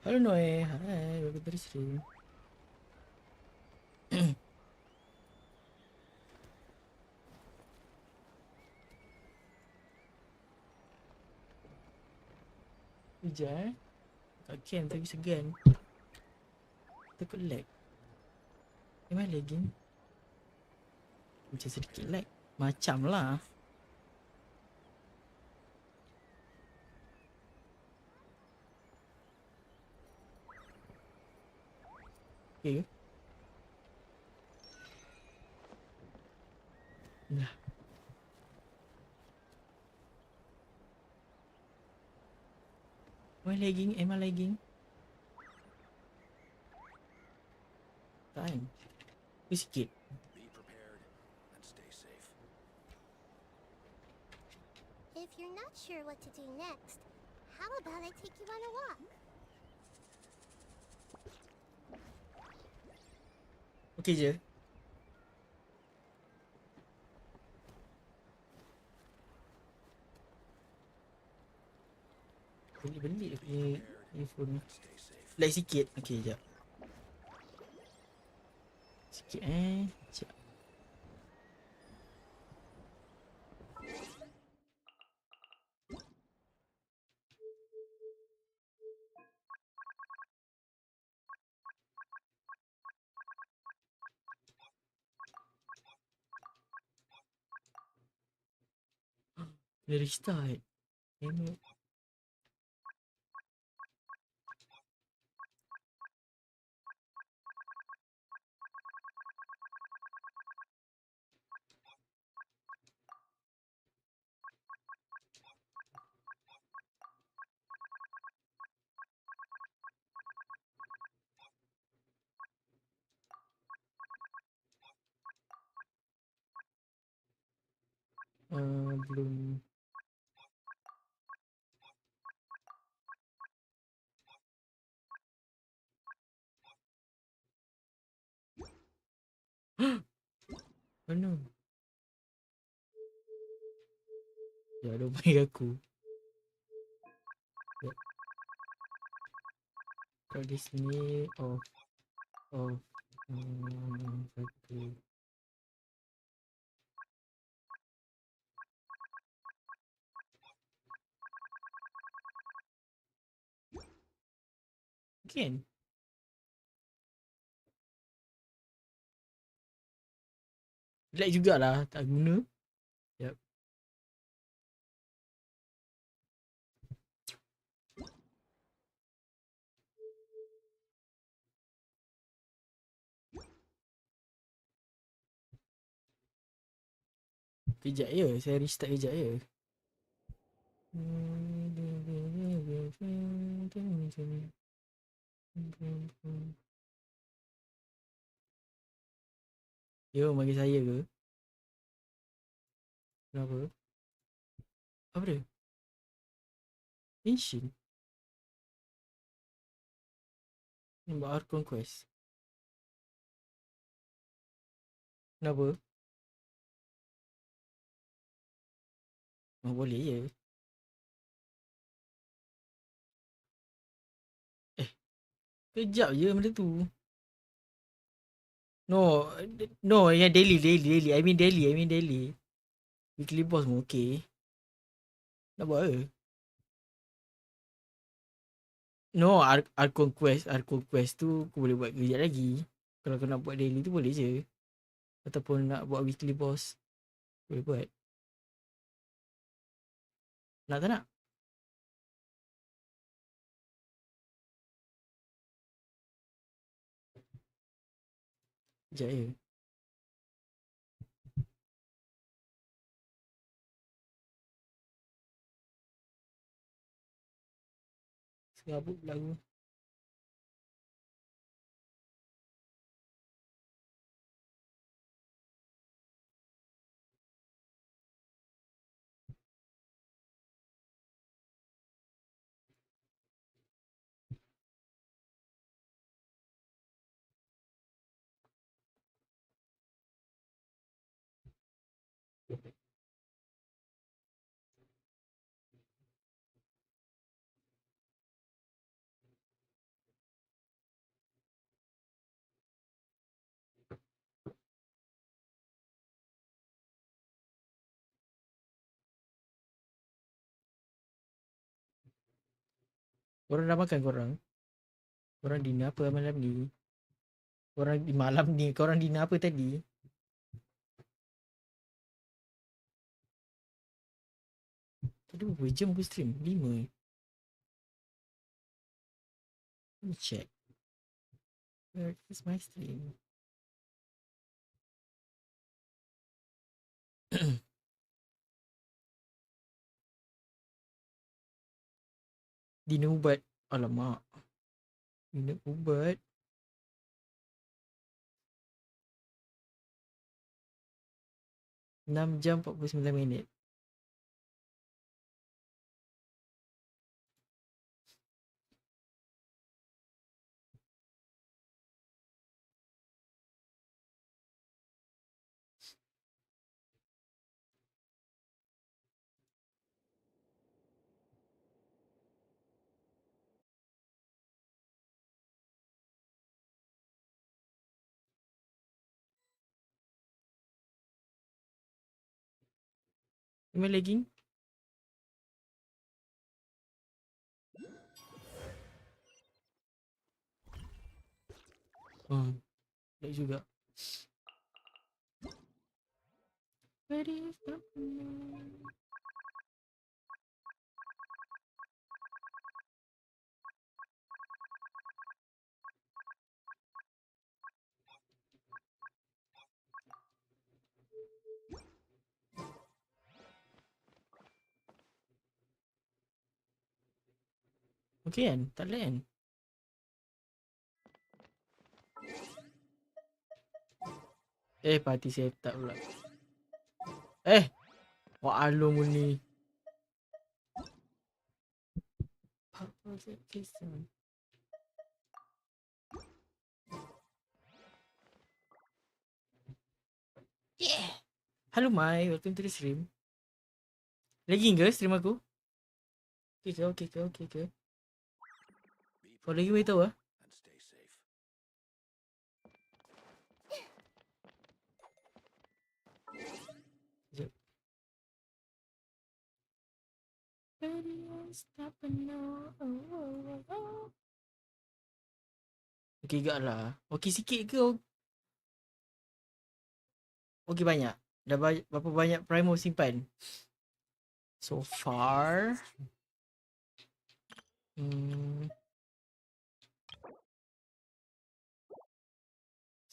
Halo Noe, hai, welcome to the stream. Hujan? Tak can tapi segan. Takut lag. Am I lagging? Macam sedikit lag. Macam lah. Okay ke? Nah. Am I lagging? Am I lagging? Tak kan? Tapi sikit. If you're not sure what to do next, how about I take you on a walk? Okay je. Belit-belit dia punya earphone ni. Lag sikit. Okay, sekejap. Sikit sekejap. Kena restart. Tengok. Belum. Mana? Ya, dia panggil aku. Ya. Kalau di sini off. Off. Satu. Kan? Lag jugalah. Tak guna. Yep. Kejap je. Saya restart kejap je. Yo, bagi saya ke? Kenapa? Apa dia? Inshin? Nampak Art Conquest. Kenapa? Oh, boleh je. Kejap je benda tu. No, no, yang daily. I mean daily. Weekly boss pun okay. Nak buat ke? No, Art Conquest tu aku boleh buat kejap lagi. Kalau kau nak buat daily tu boleh je. Ataupun nak buat weekly boss, boleh buat. Nak tak nak? Sekejap je. Serabut pula aku. Korang dah makan korang? Korang dinner apa malam ni? Korang di malam ni, korang dinner apa tadi? Tadi berapa jam aku stream? 5 eh? Let me check. Where is my stream? Dinner ubat. Alamak. Dinner ubat. 6 jam 49 minit. Am I lagging? Lag juga. Where is the moon? Okay kan? Tak lag kan? Party set tak pula. Wah alung ni. Yeah. Hello Mai, welcome to the stream. Lagging ke stream aku? Okay ke? Kau lagi beritahu ah. Sekejap. Okay gak lah. Okay sikit ke? Okay banyak. Dah berapa banyak primo simpan? So far.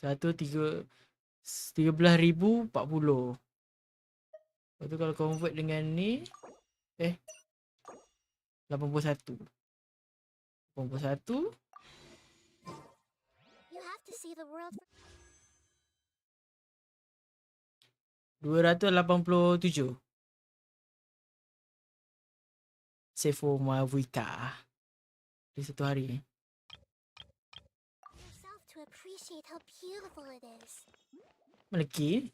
Satu 13,040. Lepas tu kalau convert dengan ni 81. 81 You have to see the world for 287. Save for Mavuika. Di satu hari. yourself to appreciate how beautiful it is. Mana key?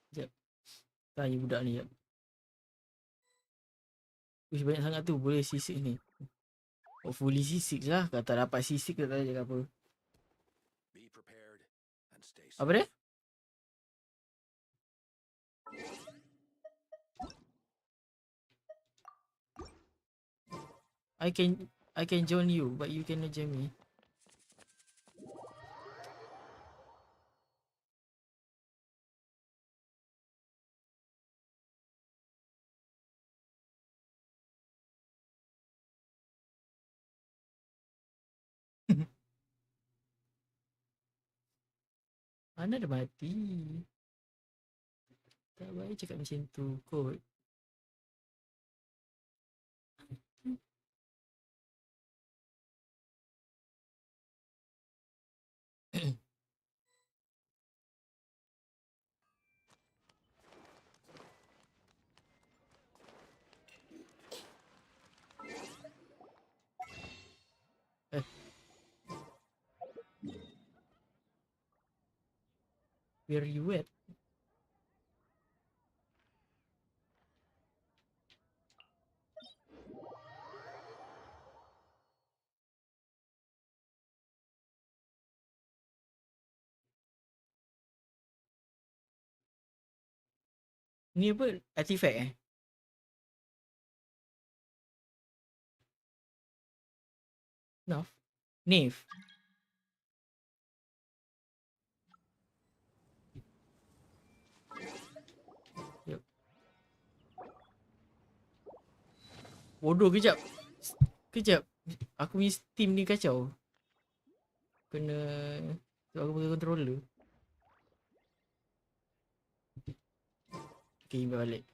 Sekejap. Tanya budak ni sekejap. Uish banyak sangat tu. Boleh C6 ni. Hopefully C6 lah. Kalau tak dapat C6 tak tahu cakap apa. Apa dia? I can join you but you cannot join me. Mana dah mati. Tak baik cakap macam tu kot. Where you at? Ni apa? Artifact Naf? Nave. Yep. Bodoh kejap. Kejap. Aku punya Steam ni kacau. Kena sebab aku pakai controller. Okay, balik.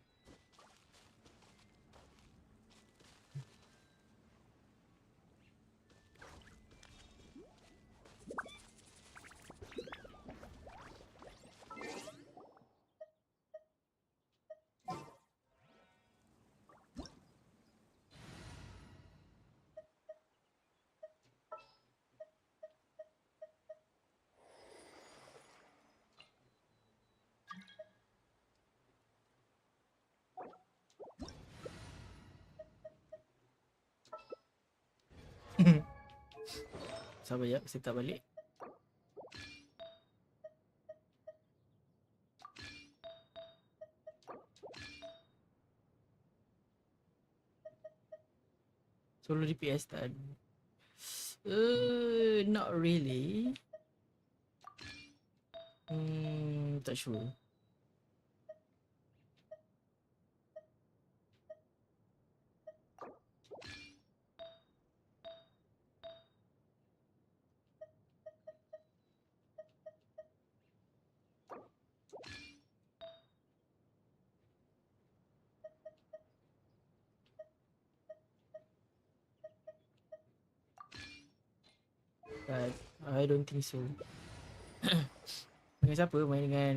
Sabar jap, saya tak balik. Solo DPS tak ada. Not really. Tak sure. But I don't think so. Dengan siapa? Main dengan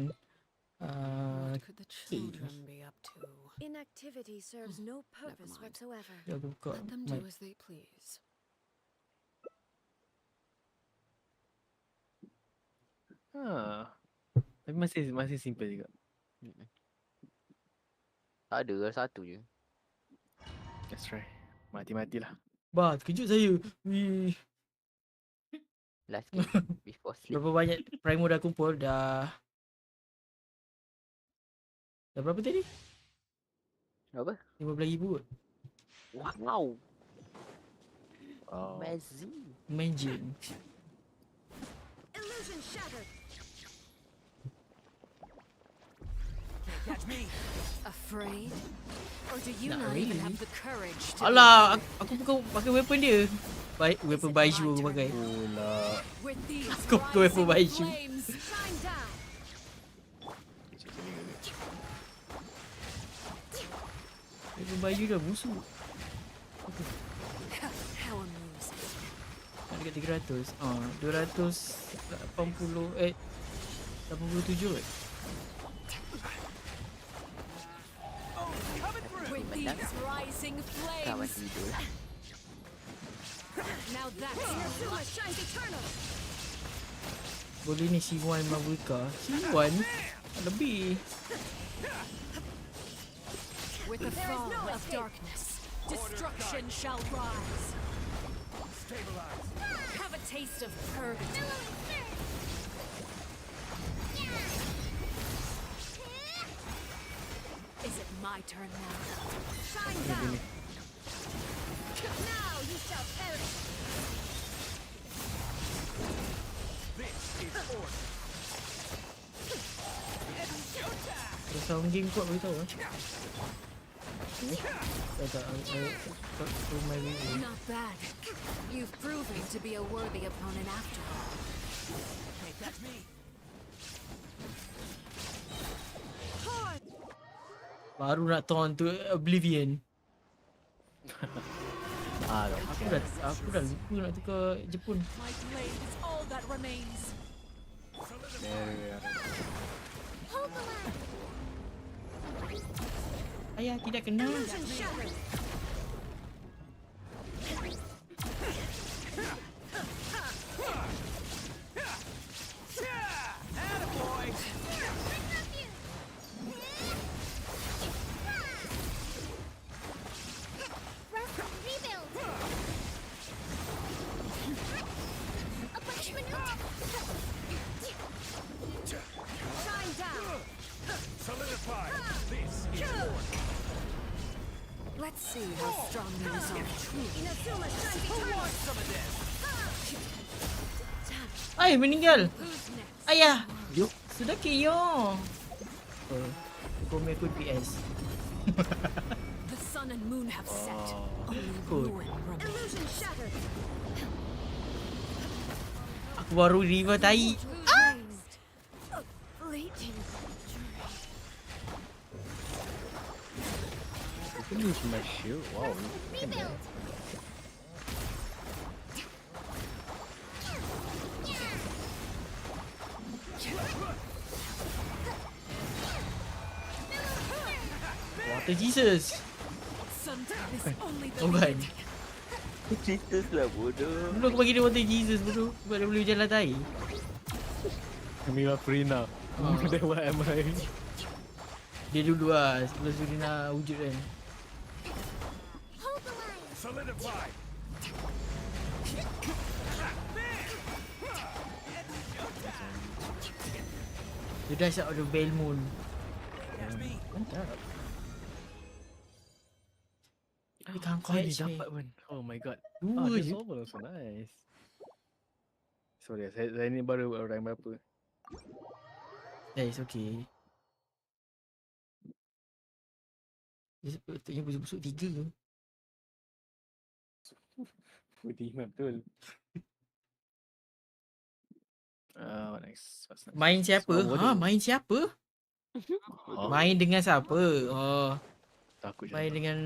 What could the children be up to? Inactivity serves no purpose mind. whatsoever. dia aku buka Let them mic. do as they please. Tapi masih simple juga. Tak ada, satu je. Let's try. Mati-matilah. Bah, terkejut saya. Wih. Last game before sleep. Berapa banyak Primo dah kumpul? Dah berapa tadi? Apa? 15,000 kot. Wow. Oh. Amazing. Imagine. Illusion shattered. Afraid? Or do you Not not even really. have the courage to Alah, aku bukan pakai weapon dia. Baik, weapon baju aku pakai. Pula. with these Aku pakai weapon rising baju. flames? Shine down. Weapon baju dah busuk. How amusing. Nak dekat 300. 280 87 kot. With these rising Tak flames. masih hidup lah. Now that's Inazuma shines eternal. Boleh ni C1 Mavuika. C1? Lebih. with the fall of darkness. Destruction shall rise. Have a taste of purgatory. Is it my turn now? Shine down. Now you shall perish. Kalau sound game kuat beritahu eh. Tak, for my video. Not bad. You've proven to be a worthy opponent after all. Baru nak taunt tu Oblivion. Aku dah lupa nak tukar Jepun. My blade is all that remains. Hold the line. Ayah tidak kenal. Illusion shattered. Rebuild. A punishment. Shine down. Solidify this. Let's see how strong you resolve true. Inazuma shines eternal. Ay, meninggal. Who's next? Ayah. Yuk. Sudah KO. Kome aku PS. The sun and moon have set. Only Good. ruin remains. Illusion shattered. Aku baru river tai. Who's next? Fleeting. I can use my shield. Wow. Rebuild. Water Jesus. Sometimes only the Oh kan. Jesus lah bodoh. Dulu aku bagi dia water Jesus bodoh. Sebab dia boleh jalan air. Mira Prina. Then what am I? Dia dulu lah. Sebelum Surina wujud kan. Hold the line. Solidify. The Dash out of the Bell Moon. Mantap. Dia can't Kau ni catch me. dapat pun. Oh my god. Dua This je. over also nice. Sorry, saya ni baru orang berapa. Yeah, it's okay. Dia sepatutnya busuk-busuk 3. Putih map betul. What next? What's next? Main siapa? Semua Ha, bodoh. main siapa? Oh, Main dengan siapa? Oh, takut je. main dengan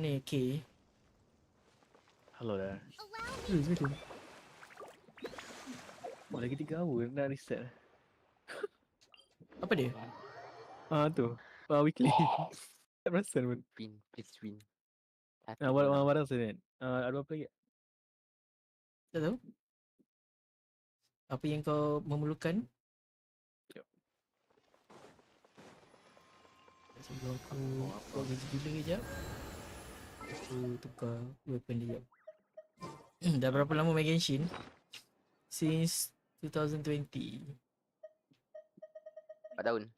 ni, okay. Hello dah. Allow me. Betul. Oh, lagi 3 hour nak reset. Apa dia? Tu. Weekly. Tak perasan pun. Win, please win. Satu Barang saya ni. Ada apa lagi? Tak tahu. Apa yang kau memerlukan? Jap. Sebelum aku buat gaji gila kejap. Aku tukar weapon dia jap. Dah berapa lama main Genshin? Since 2020. 4 tahun.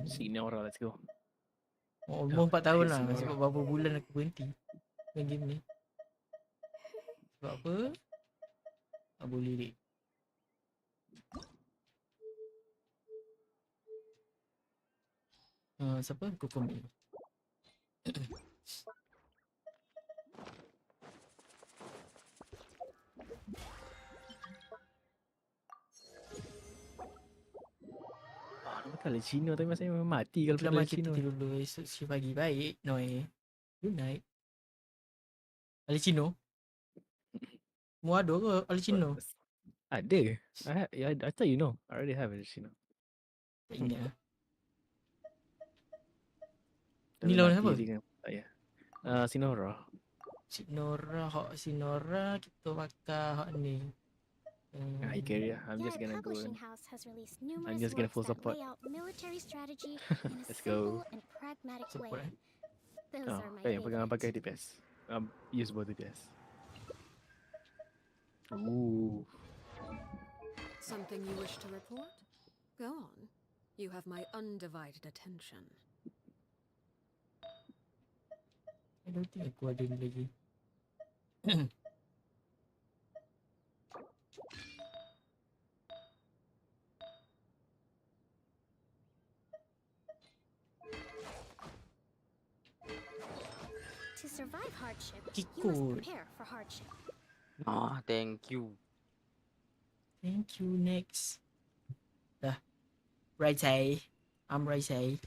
Senior lah, let's go. Almost 4 tahun lah. Semua Sebab berapa bulan aku berhenti main game ni. Sebab apa? Tak boleh dek. Siapa? Kokomi. Nama kali Cina tapi masa memang mati kalau Selamat pakai kita Cina. tidur dulu. Esok si pagi baik. Noi. Good night. Alicino? Mu ada ke Alicino? Ada. I thought you know. I already have a Cina. Tak ingat lah. Tapi Ni lawan mati siapa? dia kan. Tak ya. Sinora. Sinora kita bakar hak ni. I carry lah. I'm just Your gonna go publishing and house has released numerous just gonna works full that support. lay out military strategy in a Let's go. simple and pragmatic Support way. eh. Those are my Yang pegang favorite. pakai DPS. Use both DPS. Ooh. Something you wish to report? Go on. You have my undivided attention. I don't think aku ada ni lagi. To survive hardship, you Kikut. must prepare for hardship. Thank you. Thank you, next. Dah. Right side. I'm right side.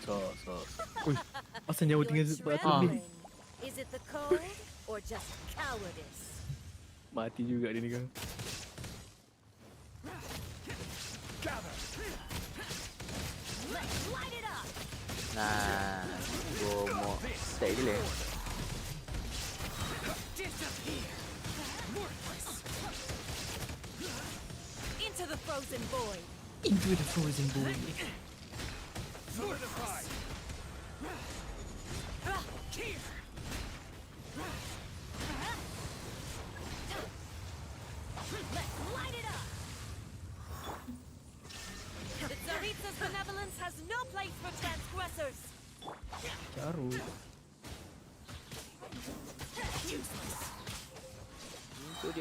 So. Ui. Asal nyawa tinggal sebab tu ni. Is it the cold or just cowardice? Mati juga dia ni kan. Let's light it up. Nah, gua mau stay dulu. Into the frozen void. Into the frozen void. Solidify.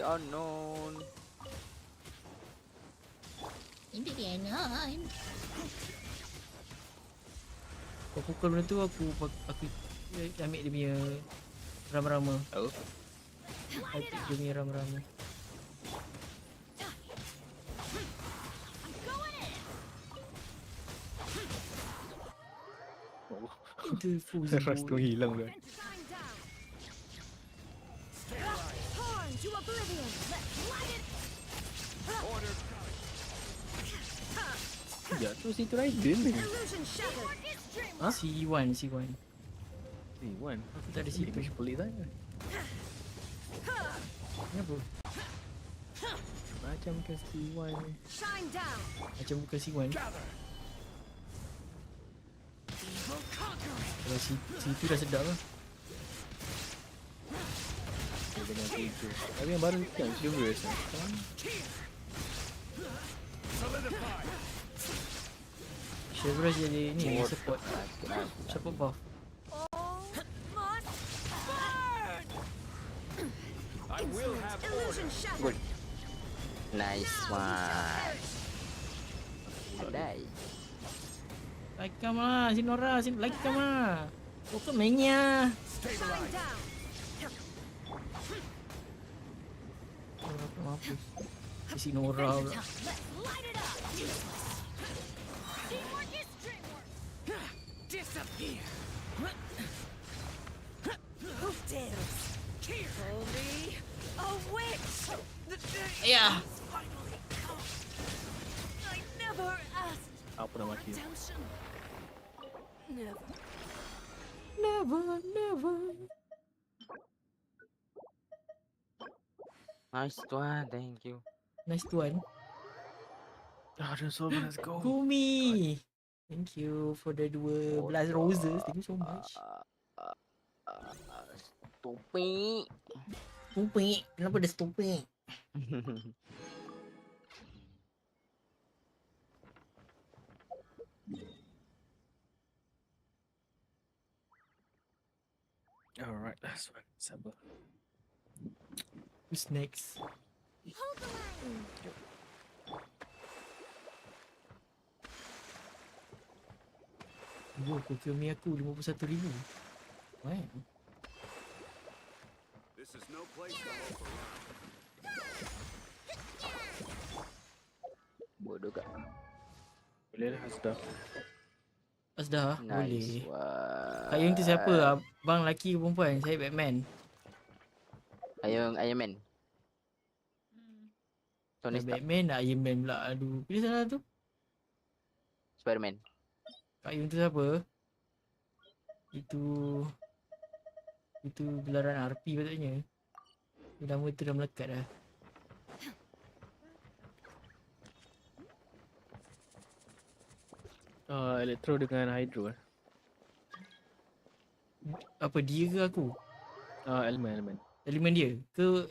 the unknown. Ini dia non. Kau pukul benda tu aku ambil dia punya rama-rama. Oh. Aku dia punya rama-rama. Itu fuzzy. Ras tu hilang dah. Torn to oblivion. Let's light it. Ya, tu situ Raiden ni. Illusion shattered. C1. Wan. Aku tak ada C2. Image pelik sangat. Kenapa? Macam bukan C1 ni. Shine down. Macam bukan C1. Kalau C2 dah sedap lah. Dia dengan C2. Tapi yang baru ni yang Silver rasa. Chevrolet jadi ni support buff. Illusion shattered. Nice one. Badai. Like kam lah, si Nora, like kam lah. Kau kan mainnya. Shine down. Nora pun mampus. Si Nora pula. Let's light it up. Teamwork is dreamwork. Disappear. Who dares? Only a witch. The day Ayah. has finally come. I never asked Apa nama dia? redemption. Never. Never. Nice one, thank you. Nice tuan. Ah, ada Silver, let's go. Gumi. Thank you for the 12 roses. Thank you so much. Stupid. Stupid. Kenapa dia stupid? Alright, last one. Sabar. Who's next? Hold the line. Kau kira mi aku 51,000. Wow. This is no place to mope around. Bodoh kak. Boleh lah, sudah. Asdah Nice boleh. one. Kayung tu siapa? Abang lelaki ke perempuan? Saya Batman. Ayung Iron Man. Tony Saya Stark. Batman nak Iron Man pula. Aduh, pilih salah tu. Spider-Man. Kayung tu siapa? Itu gelaran RP patutnya. Nama tu dah melekat dah. Electro dengan Hydro. Apa dia ke aku? Elemen. Elemen dia ke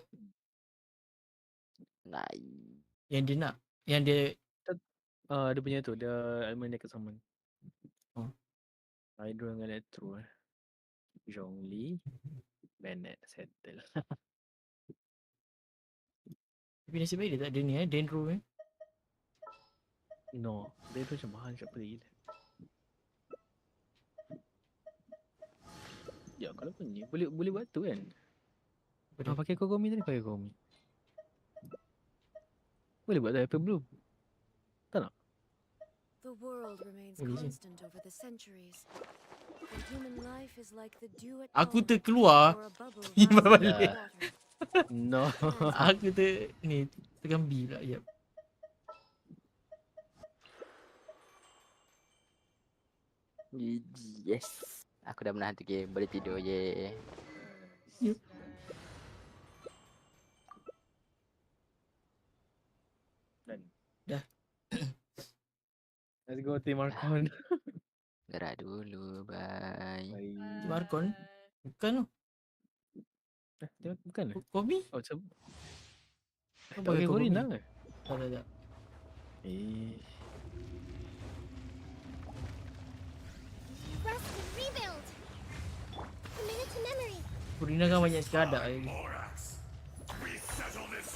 Nice. yang dia nak? Yang dia Dia punya tu, dia elemen dia kesamaan. Oh. Hydro dengan Electro. Zhongli, Bennett, settle. tapi nasib baik dia tak ada ni Dendro ni. No, dia tu macam mahal siapa gila. Ya, kalau punya boleh buat tu kan. Apa dia? Pakai Kokomi tadi, pakai Kokomi. Boleh buat tu Apple Bloom. The world remains Boleh je. constant over the centuries. And human life is like the dew at Aku dawn, terkeluar. or a bubble Tiba rising balik. in water. No. Aku ni tergambi pula. Yap. Yes. Aku dah menahan tu game. Boleh tidur je. Dah. Let's go Team Archon. Gerak dulu. Bye. Bye. Markon. Bukan tu. Dia bukan lah. Kobi? Oh, sebab Kau tak pakai Kobe? Corina ke? Tak. Rest and rebuild. A minute to memory. Corina kan banyak sekadar lagi. We settle this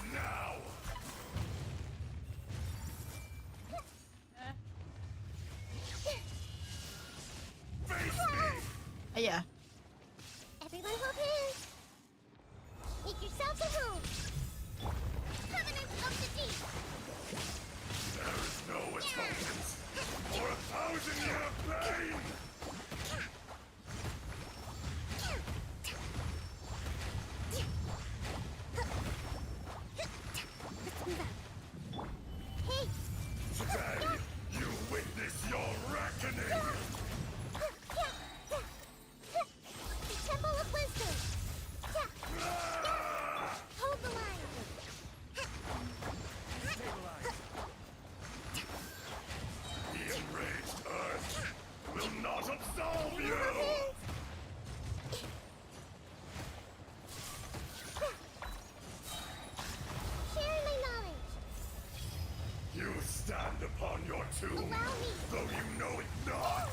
You stand upon your tomb, Allow me. though you know it not.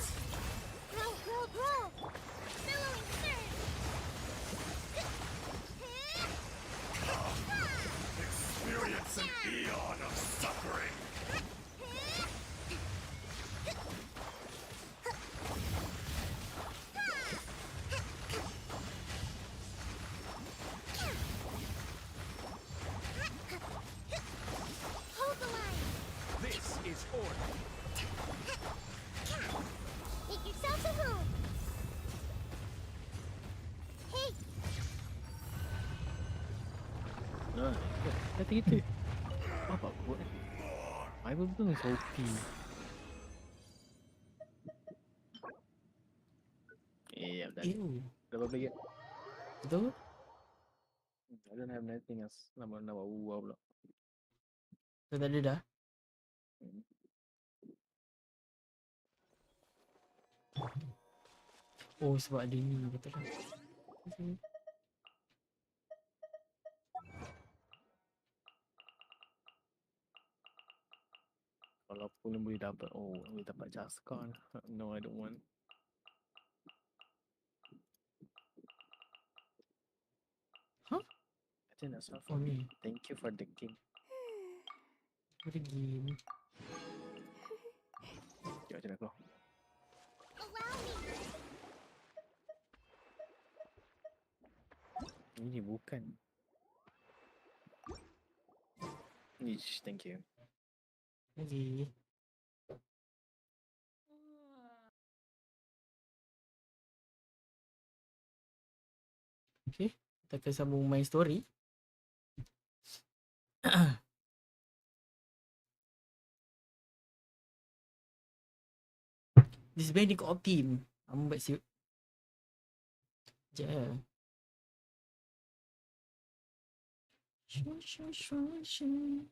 Grow, grow, grow. Billowing surge. Experience an eon of suffering. Hold the line. This is order. Make yourselves a room. Hey, Nah, kata kita. Apa buat ni? I betul so OP. Dah. Ew. Dah berapa lagi? Betul? I don't have anything else. Nama pula. Dah tak ada dah? Oh, sebab ada ni. Betul lah. Okay. Walaupun boleh dapat, boleh dapat Jaskon. No, I don't want. Huh? I think that's not Oh, for me. ni. Thank you for the game. What a game. Sekejap macam aku. allow me. Ini bukan. Niche, thank you. Okay. Okay. Kita akan sambung main story. Disbanding co-op team. Ambil siap. Sekejap. Shoo.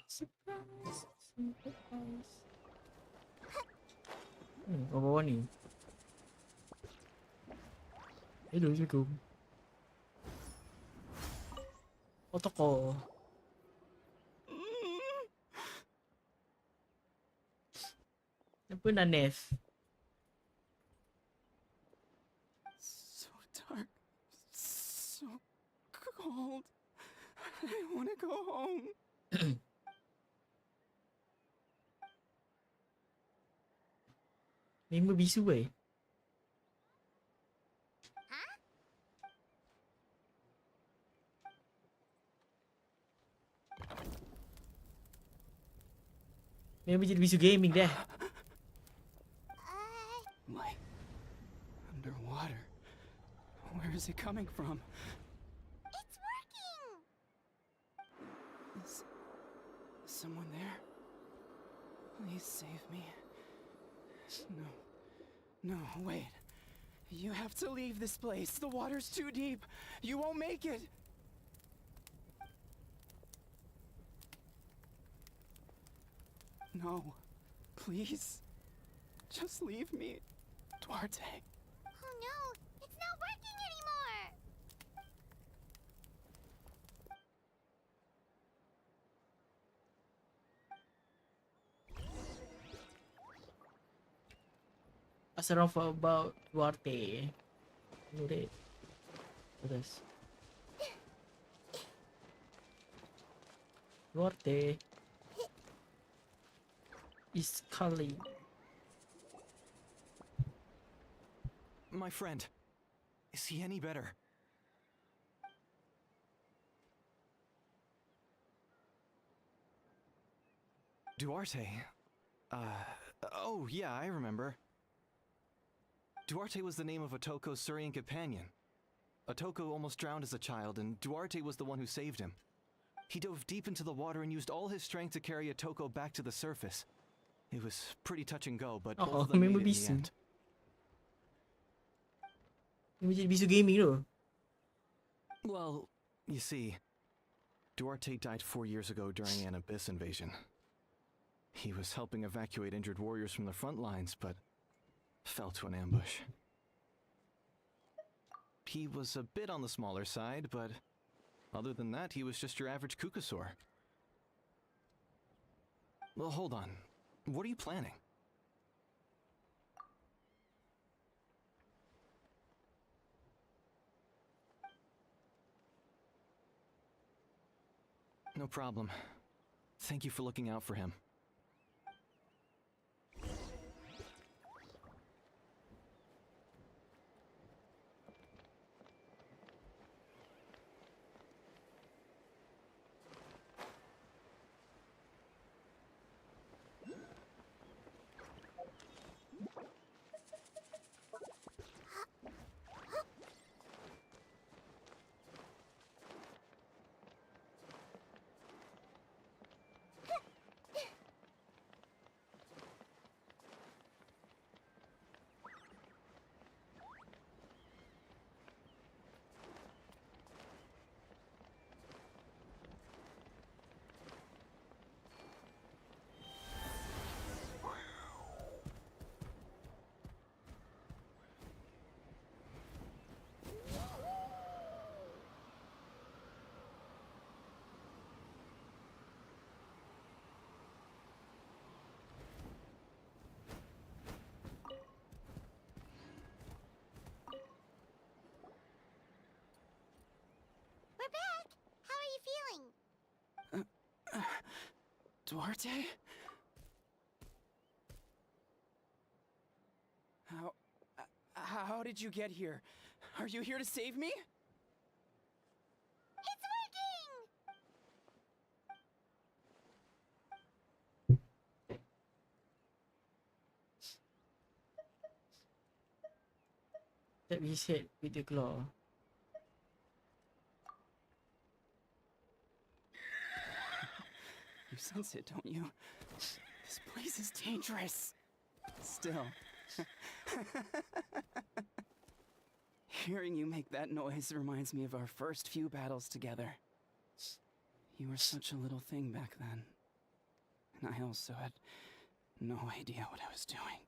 Surprise. Bawah ni. Hello, Assalamualaikum. Oh, toko. Apa nak Nef? So dark, so cold. I want to go home. Member bisu eh? Member jadi bisu gaming dah. Light. Underwater. Where is it coming from? It's working. Is someone there? Please save me. No, wait. You have to leave this place. The water's too deep. You won't make it. No, please. Just leave me, Duarte. Oh no, it's not working anymore. Ask around for about Duarte. Know that. Terus. Duarte. Is calling. My friend, is he any better? Duarte? Oh yeah, I remember. Duarte was the name of Otoko's Syrian companion. Otoko almost drowned as a child, and Duarte was the one who saved him. He dove deep into the water and used all his strength to carry Otoko back to the surface. It was pretty touch and go, but both of them made it in the end. Member jadi bisu gaming tu. Well, you see, Duarte died 4 years ago during an Abyss invasion. He was helping evacuate injured warriors from the front lines, but fell to an ambush. He was a bit on the smaller side, but other than that, he was just your average Kukasaur. Well, hold on. What are you planning? No problem. Thank you for looking out for him. We're back! How are you feeling? Duarte? How did you get here? Are you here to save me? It's working! Tap his head with the claw. You sense it, don't you? This place is dangerous. Still. Hearing you make that noise reminds me of our first few battles together. You were such a little thing back then. And I also had no idea what I was doing.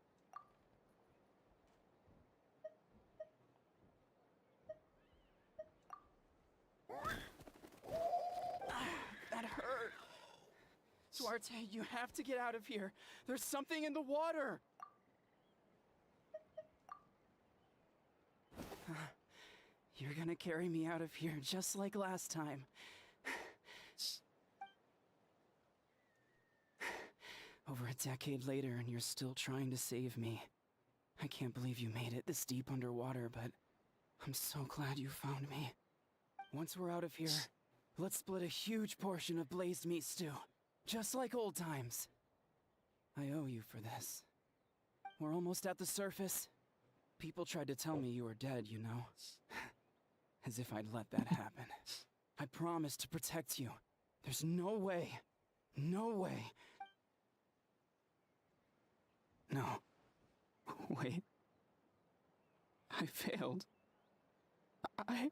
That hurt. Duarte, you have to get out of here. There's something in the water. You're gonna carry me out of here just like last time. Over a decade later, and you're still trying to save me. I can't believe you made it this deep underwater, but I'm so glad you found me. Once we're out of here, let's split a huge portion of blazed meat stew, just like old times. I owe you for this. We're almost at the surface. People tried to tell me you were dead, you know. As if I'd let that happen. I promised to protect you. There's no way. No way. No. Wait. I failed. I...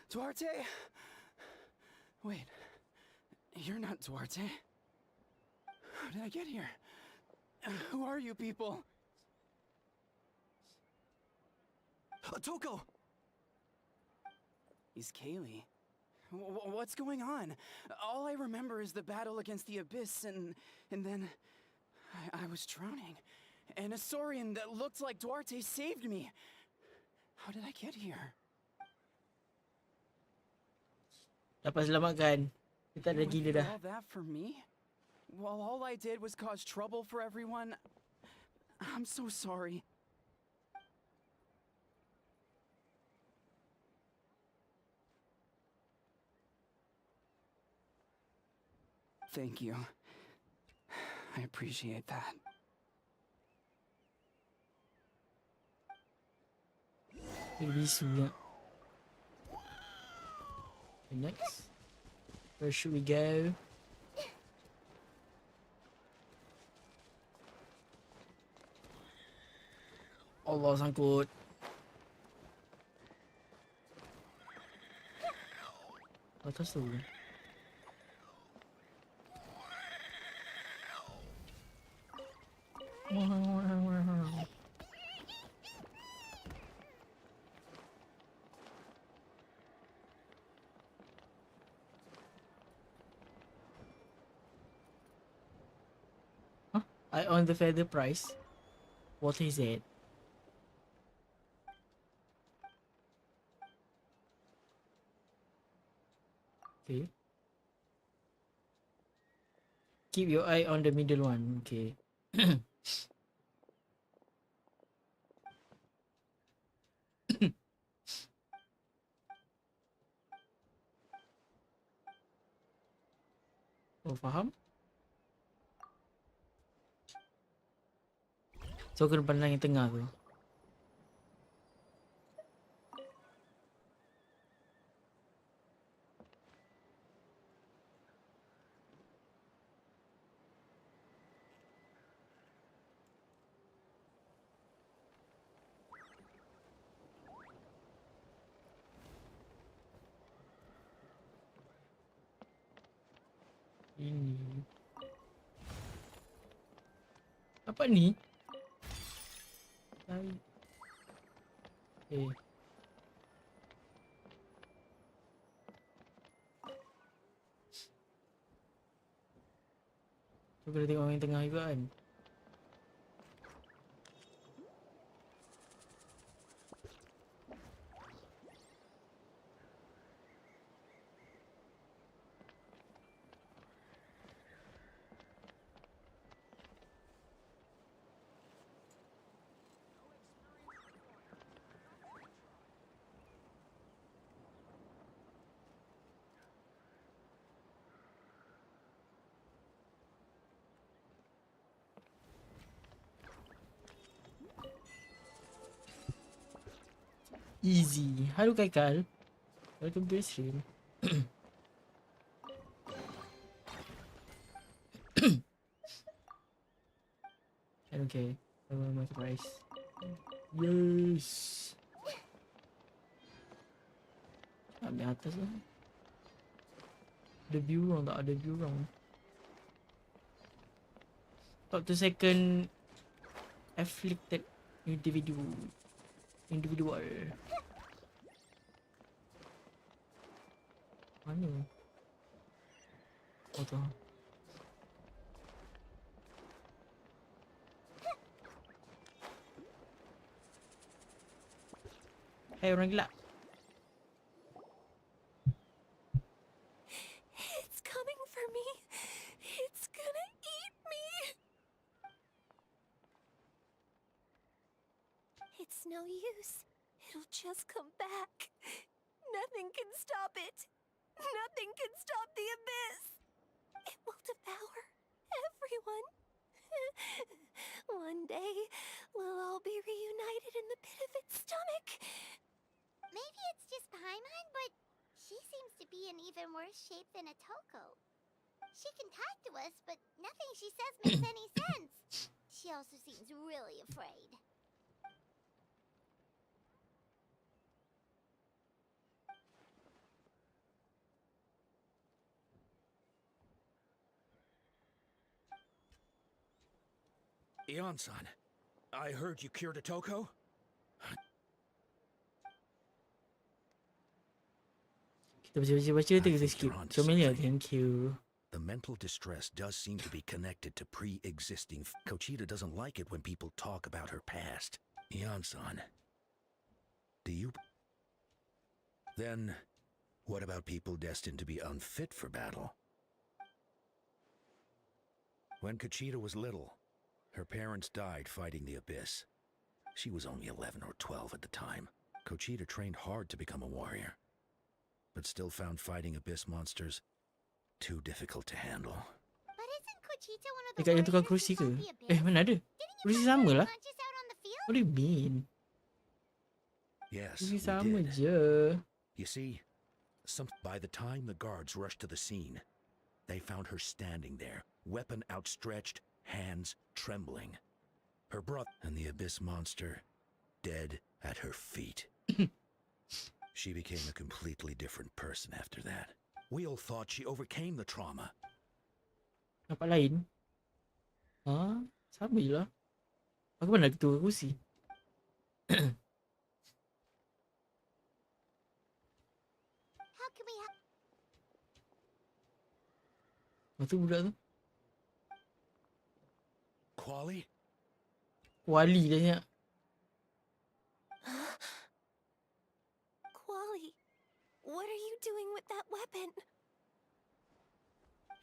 Duarte? Wait, you're not Duarte. How did I get here? Who are you people? Toko! He's Kaylee. What's going on? All I remember is the battle against the Abyss, and then I was drowning. And a Saurian that looked like Duarte saved me. How did I get here? Dapat selamatkan. Kita You dah went gila through dah. all that for me? While all I did was cause trouble for everyone? I'm so sorry. Thank you. I appreciate that. bisu ya. Okay, next. Where should we go? Allah sangkut. Atas tu. Huh? I own the feather price. What is it? Okay. Keep your eye on the middle one. Okay. Oh, faham? So, kena pandang yang tengah tu. Ini. Apa ni? Tahi. Eh. Tu kena tengok orang yang tengah juga kan. Easy. Halo Kaikal. Welcome to the stream. I don't care. I want my price. Yes. Ambil atas lah. Ada view wrong tak? Ada view wrong. Top to second afflicted individual. Mana? Oh tu. Hey orang gila. It's coming for me. It's gonna eat me. It's no use. It'll just come back. Nothing can stop it. Nothing can stop the abyss. It will devour everyone. One day, we'll all be reunited in the pit of its stomach. Maybe it's just Paimon, but she seems to be in even worse shape than a Toko. She can talk to us, but nothing she says makes any sense. She also seems really afraid. Ion-san, I heard you cured a Toko? Kita baca-baca tu kita skip. Comel ya, thank you. The mental distress does seem to be connected to pre-existing. Kochita doesn't like it when people talk about her past. Ion-san, do you... Then, what about people destined to be unfit for battle? When Kochita was little, her parents died fighting the abyss. She was only 11 or 12 at the time. Kochita trained hard to become a warrior, but still found fighting abyss monsters too difficult to handle. But isn't Kochita one of the Dekat yang tukang warriors kerusi who ke? fought the abyss? Mana ada? Didn't you Kerusi fight sama her lah. unconscious out on the field? What do you mean? Yes, Mesti we sama did. je. You see, by the time the guards rushed to the scene, they found her standing there, weapon outstretched, hands trembling. Her brother and the abyss monster dead at her feet. She became a completely different person after that. We all thought she overcame the trauma. Nampak lain? Ha? Sama je lah. Aku pernah ketua kursi. How can we help? Lepas tu budak tu. Quali? Kuali dah nyak. Quali, what are you doing with that weapon?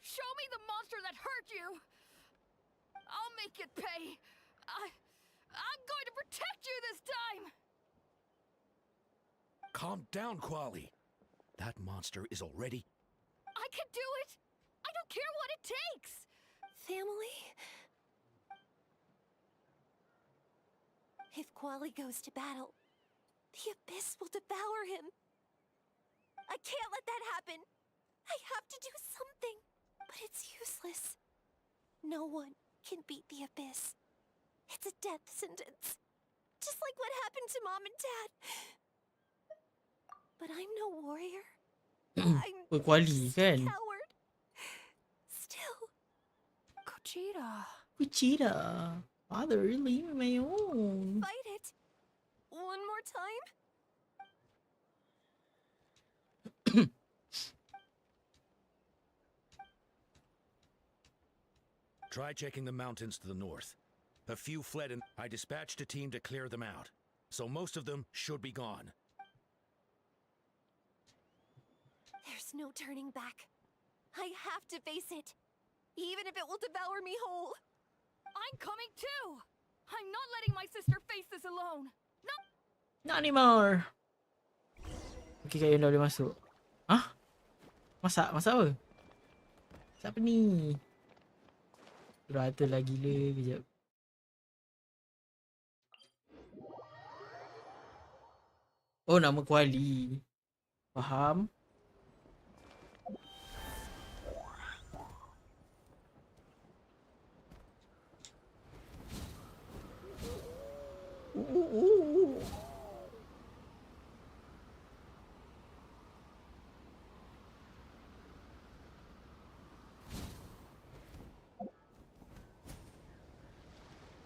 Show me the monster that hurt you! I'll make it pay! I'm going to protect you this time! Calm down, Quali. That monster is already... I can do it! I don't care what it takes! Family? If Quali goes to battle, the Abyss will devour him. I can't let that happen. I have to do something. But it's useless. No one can beat the Abyss. It's a death sentence. Just like what happened to Mom and Dad. But I'm no warrior. I'm Kuali just a kan? coward. Still. Gogeta. Kucira. Father, leave me alone. Fight it. One more time. Try checking the mountains to the north. A few fled and I dispatched a team to clear them out. So most of them should be gone. There's no turning back. I have to face it. Even if it will devour me whole. I'm coming too! I'm not letting my sister face this alone! No! Not anymore. Okay, Kak Yon dah boleh masuk. Hah? Masak? Masak apa? Masak apa ni? Rata lah gila. Kejap. Oh, nama Kuali. Faham?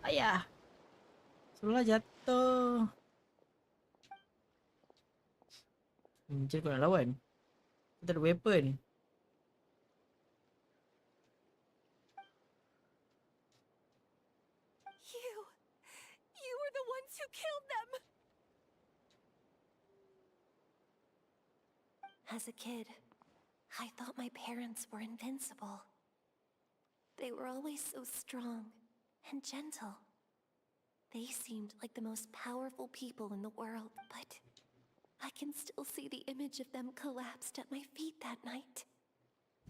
Ayah. Sebelah jatuh. Macam kau nak lawan? Kau tak ada weapon. You were the ones who killed them. As a kid, I thought my parents were invincible. They were always so strong and gentle. They seemed like the most powerful people in the world, but I can still see the image of them collapsed at my feet that night.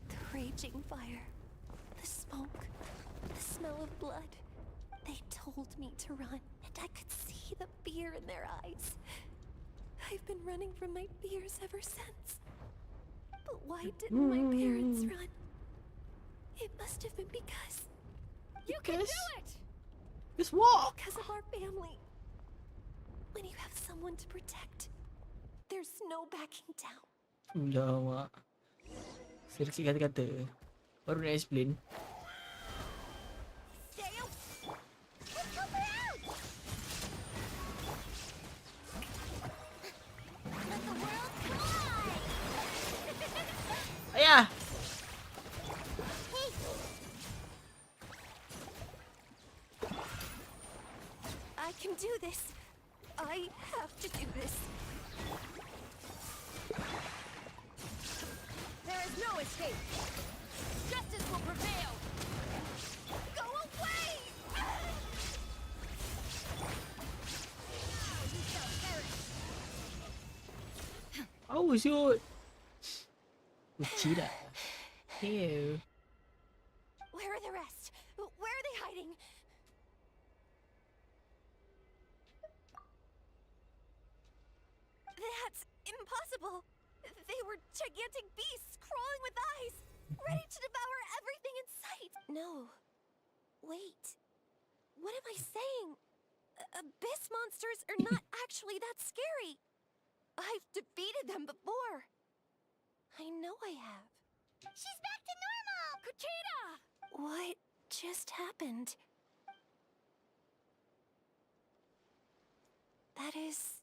The raging fire, the smoke, the smell of blood. They told me to run, and I could see the fear in their eyes. I've been running from my fears ever since. But why didn't my parents run? It must have been because... You can do it! Just walk! Because of our family. When you have someone to protect, there's no backing down. Alamak. Sedikit kata-kata. Baru nak explain. Let's help her out! Let the world collide! Ayah! Hey, I can do this. I have to do this. There is no escape! Justice will prevail! Go away! You shall perish! Oh, shoot! Kucira. Here. Where are the rest? Where are they hiding? Impossible! They were gigantic beasts crawling with eyes, ready to devour everything in sight! No. Wait. What am I saying? Abyss monsters are not actually that scary. I've defeated them before. I know I have. She's back to normal! Kuchita! What just happened? That is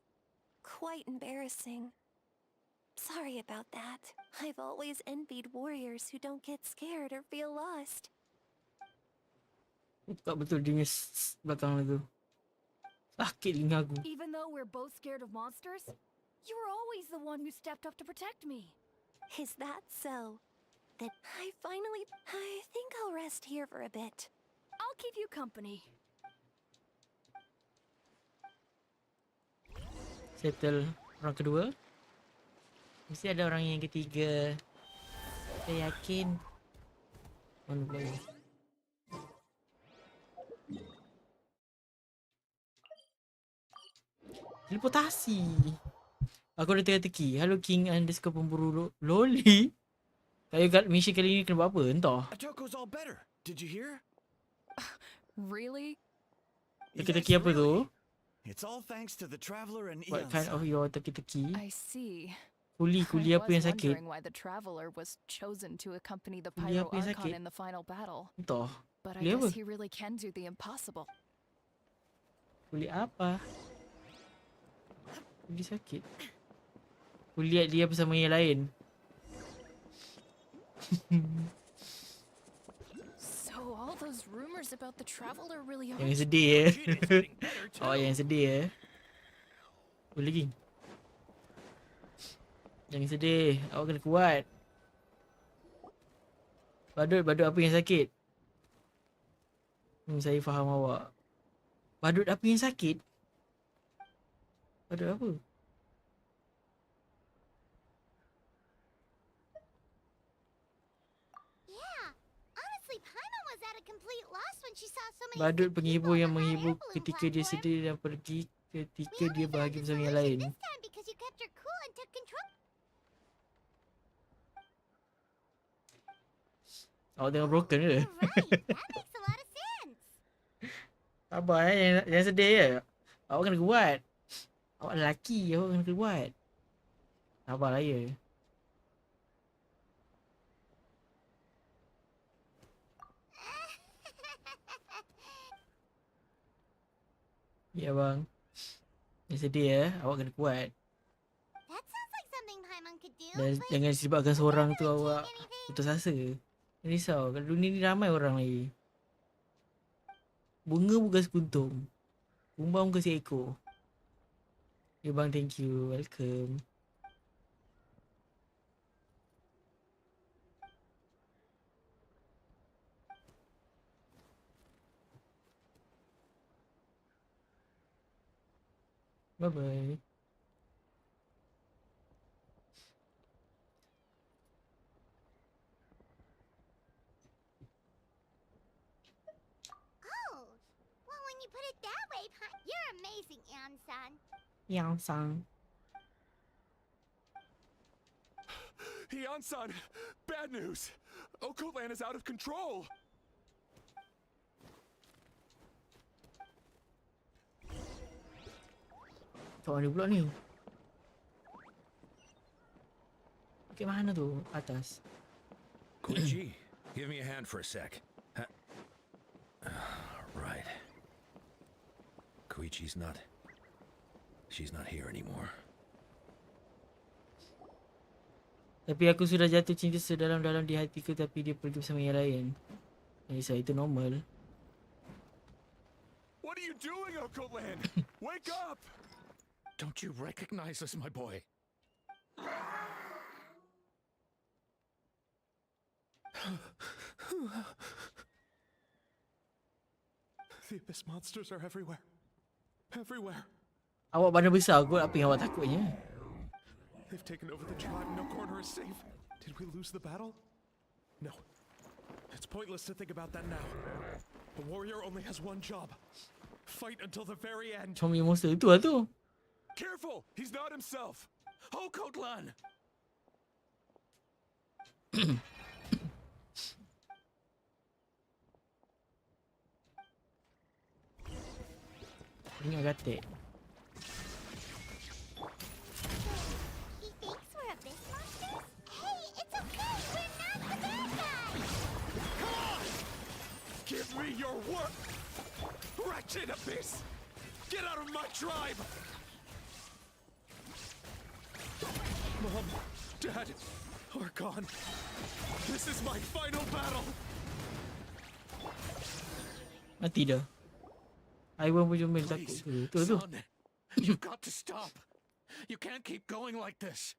quite embarrassing. Sorry about that. I've always envied warriors who don't get scared or feel lost. Buka betul dia punya belakang tu. Sakit telinga aku. Even though we're both scared of monsters, you were always the one who stepped up to protect me. Is that so? That I think I'll rest here for a bit. I'll keep you company. Settle orang kedua. Mesti ada orang yang ketiga. Saya yakin. Mana pula ni? Teleportasi. Aku ada teka-teki. Hello King underscore pemburu Loli. Kayu kat mission kali ni kena buat apa? Entah. Atoko's all better. Did you hear? Really? Teka-teki apa tu? It's all thanks to the traveler and What kind of your teki-teki? I see. Kuli I apa yang was sakit? wondering why the traveler was chosen to accompany the Kuli Pyro apa yang Archon sakit? in the final battle. Entah. But I Kuli apa? guess he really can do the impossible. Kuli apa? Kuli sakit. Kuli lihat dia bersama yang lain. So all those rumors about the traveler really are Yang sedih ya. Oh yang sedih ya. Boleh lagi. Jangan sedih. Awak kena kuat. Badut apa yang sakit? Saya faham awak. Badut apa yang sakit? Badut apa? Yeah, honestly, Paimon was at a complete loss when she saw so many Badut sick penghibur people yang on the hot menghibur air balloon ketika dia platform. sedih dan pergi ketika We only dia found bahagia the bersama yang solution lain. this time because you kept your cool and took control. Awak tengah broken ke? Right, that makes a lot of sense. Sabar yang sedih ya. Awak kena kuat. Awak lelaki, awak kena kuat. Sabarlah ya. Ya bang. Yang sedih ya, awak kena kuat. That sounds like something Paimon could do. Dan but jangan disebabkan seorang tu really awak change anything. putus asa. Jangan risau, kat dunia ni ramai orang lagi. Bunga bukan sekuntum. Kumbang bukan seekor. Ya bang, thank you. Welcome. Bye bye. Oh, well, when you put it that way, you're amazing, Ansan. Yang-san. Ian-san, bad news. Okoland is out of control. Kat mana pula ni? Kat mana tu? Atas. Koichi, give me a hand for a sec. Right. Koichi's not... She's not here anymore. Tapi aku sudah jatuh cinta sedalam-dalam di hatiku, tapi dia pergi bersama yang lain. Risau, itu normal. What are you doing, Okoland? Wake up! Don't you recognize us, my boy? The abyss monsters are everywhere. Everywhere. Awak badan besar kot, apa yang awak takutnya? They've taken over the tribe. No corner is safe. Did we lose the battle? No. It's pointless to think about that now. A warrior only has one job. Fight until the very end. Macam monster tu lah tu. Careful! He's not himself. Oh, Kotlan! Ingat gatik. He thinks we're abyss monsters? Hey, it's okay. We're not the bad guys. Come on! Give me your work! Wretched abyss! Get out of my tribe! Mom, Dad, are gone. This is my final battle! Mati dah. Aiwan pun cuma takut Please, tu. Tu. son, you've got to stop. You can't keep going like this.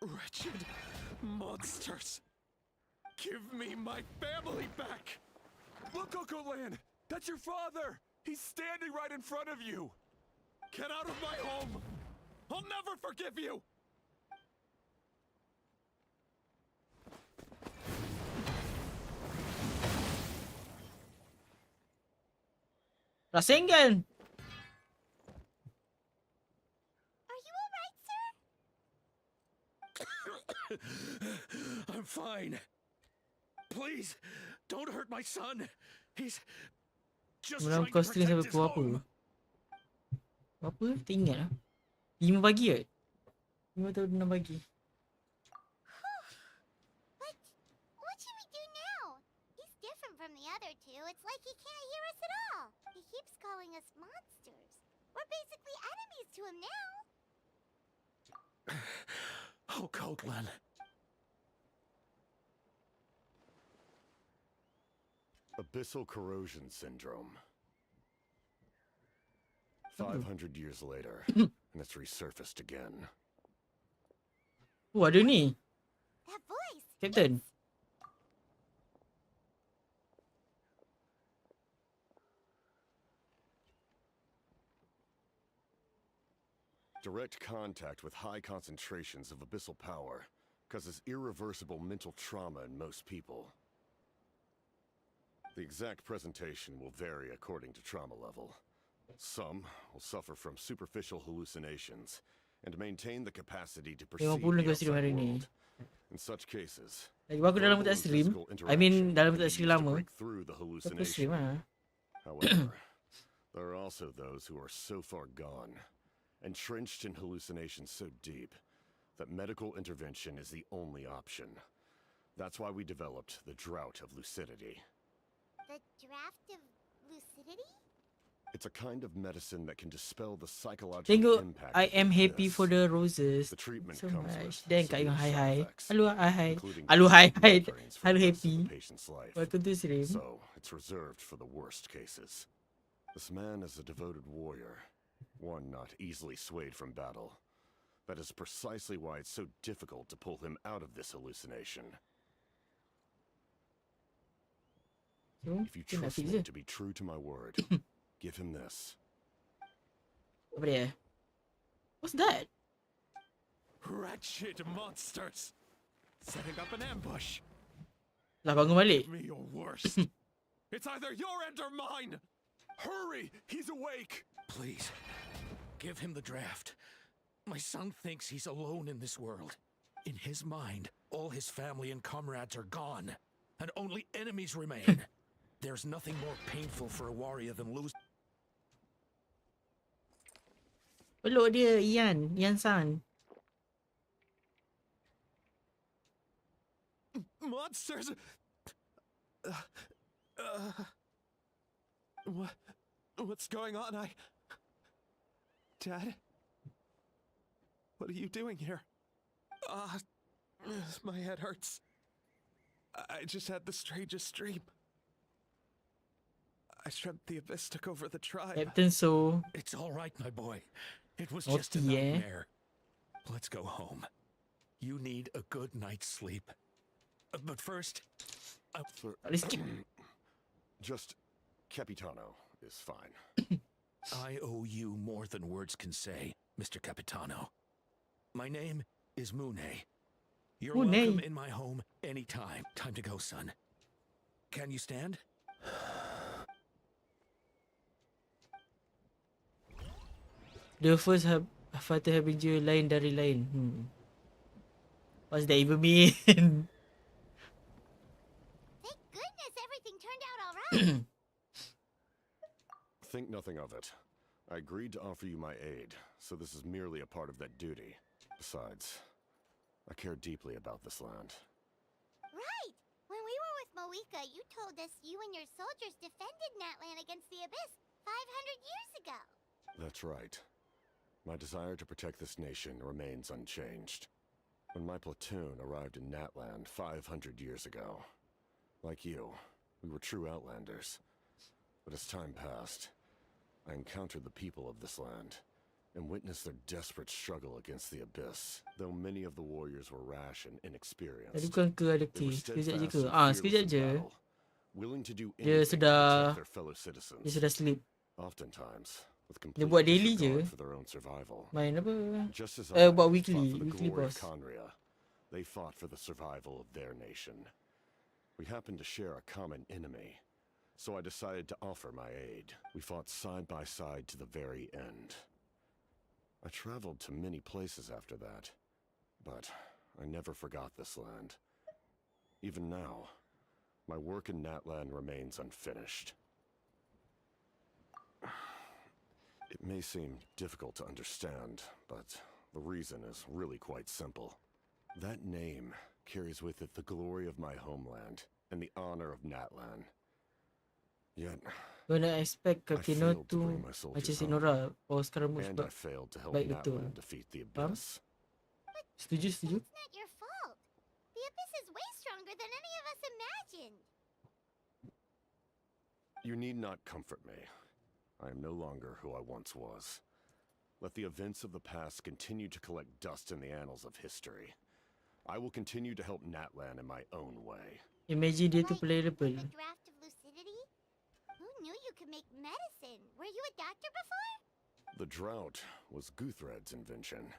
Wretched monsters. Give me my family back. Look, Land, that's your father. He's standing right in front of you. Get out of my home. I'll never forgive you. Rasengan. Are you alright, sir? I'm fine. Please, don't hurt my son. He's just Malam trying kau to stream sampai protect his pukul apa? home. Apa? Tak ingat lah. 5 pagi kot? 5 atau 6 pagi? But what should we do now? He's different from the other two. It's like he can't hear us at all. He keeps calling us monsters. We're basically enemies to him now. Oh, Coatlan. Abyssal corrosion syndrome. 500 years later, and it's resurfaced again. Oh, ada ni. That voice. Captain. Direct contact with high concentrations of abyssal power causes irreversible mental trauma in most people. The exact presentation will vary according to trauma level. Some will suffer from superficial hallucinations and maintain the capacity to perceive 50 the kau stream outside hari ni. world. In such cases, Lagi bagus dalam verbal tak and stream. physical I mean interaction dalam can tak be stream used to lama. break through the Aku stream hallucination. lah. However, there are also those who are so far gone, entrenched in hallucinations so deep, that medical intervention is the only option. That's why we developed the Drought of Lucidity. The draft of lucidity? It's a kind of medicine that can dispel the psychological Tengok, impact I of the am happy abyss. for the roses. The treatment So comes much. with Then Kak severe Iwan, hi side hi. effects, Hello, hi. including Hello, hi hi. migraines for Hello, the rest of happy. the patient's life. Welcome to stream. So, it's reserved for the worst cases. This man is a devoted warrior, one not easily swayed from battle. That is precisely why it's so difficult to pull him out of this hallucination. So, If you kita nak trust fix me je. to be true to my word, give him this. Apa dia? What's that? Wretched monsters! Setting up an ambush. Lah bangun balik. Give me your worst. It's either your end or mine. Hurry! He's awake! Please, give him the draft. My son thinks he's alone in this world. In his mind, all his family and comrades are gone, and only enemies remain. There's nothing more painful for a warrior than losing. Peluk dia, Ian san. Monsters! What's going on? Dad? What are you doing here? My head hurts. I just had the strangest dream. I dreamt the abyss took over the tribe. Captain So. It's all right, my boy. It was Oh, just a yeah. nightmare. Let's go home. You need a good night's sleep. But first, Let's skip. Just Capitano is fine. I owe you more than words can say, Mr. Capitano. My name is Mune. You're Mune. welcome in my home anytime. Time to go, son. Can you stand? The Fighter Avenger lain dari lain. What's that even mean? Thank goodness everything turned out all right. Think nothing of it. I agreed to offer you my aid, so this is merely a part of that duty. Besides, I care deeply about this land. Right! When we were with Mavuika, you told us you and your soldiers defended Natlan against the Abyss 500 years ago. That's right. My desire to protect this nation remains unchanged. When my platoon arrived in Natlan 500 years ago, like you, we were true outlanders. But as time passed, I encountered the people of this land and witnessed their desperate struggle against the Abyss. Though many of the warriors were rash and Tadi inexperienced, bukan ke ada they were K. Sekejap je steadfast ke? and Sekejap fearless in je. battle, willing to do Dia anything to protect sudah their fellow Dia citizens. sudah sleep. Oftentimes, with Dia complete buat daily je. disregard for their own survival. Main apa? Just as I Buat fought weekly. for the Weekly glory of boss. Conria, they fought for the survival of their nation. We happened to share a common enemy, so I decided to offer my aid. We fought side by side to the very end. I traveled to many places after that, but I never forgot this land. Even now, my work in Natlan remains unfinished. It may seem difficult to understand, but the reason is really quite simple. That name carries with it the glory of my homeland and the honor of Natlan. Yet, Kau nak expect I Kakino failed to tu bring my macam soldiers si home, Nora. Oh sekarang mood and sebab I failed to help baik betul. Natlan defeat the Faham? Abyss. Setuju, setuju. It's not your fault. The Abyss is way stronger than any of us imagined. You need not comfort me. I am no longer who I once was. Let the events of the past continue to collect dust in the annals of history. I will continue to help Natlan in my own way. Imagine dia tu Like, playable. with the draft of lucidity? Who knew you could make medicine? Were you a doctor before? The drought was Guthred's invention.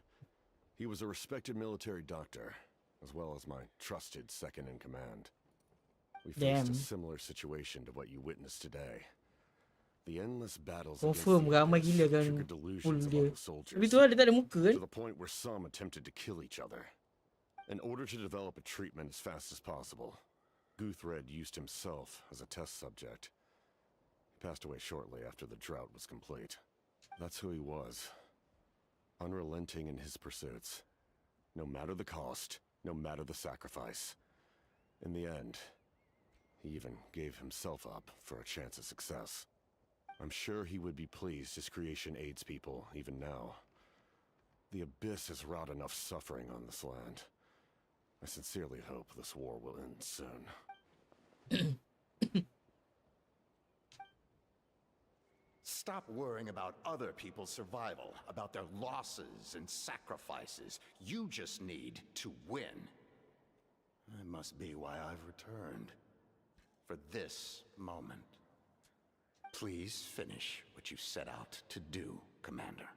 He was a respected military doctor, as well as my trusted second-in-command. We faced a Damn. similar situation to what you witnessed today. The endless battles Confirm against the ramai Abyss gila kan triggered pull delusions dia. among the soldiers, Tapi tu lah dia tak ada muka kan? to the point where some attempted to kill each other. In order to develop a treatment as fast as possible, Guthred used himself as a test subject. He passed away shortly after the drought was complete. That's who he was. Unrelenting in his pursuits. No matter the cost, no matter the sacrifice. In the end, he even gave himself up for a chance at success. I'm sure he would be pleased his creation aids people even now. The Abyss has wrought enough suffering on this land. I sincerely hope this war will end soon. Stop worrying about other people's survival, about their losses and sacrifices. You just need to win. That must be why I've returned. For this moment. Please finish what you set out to do, Commander.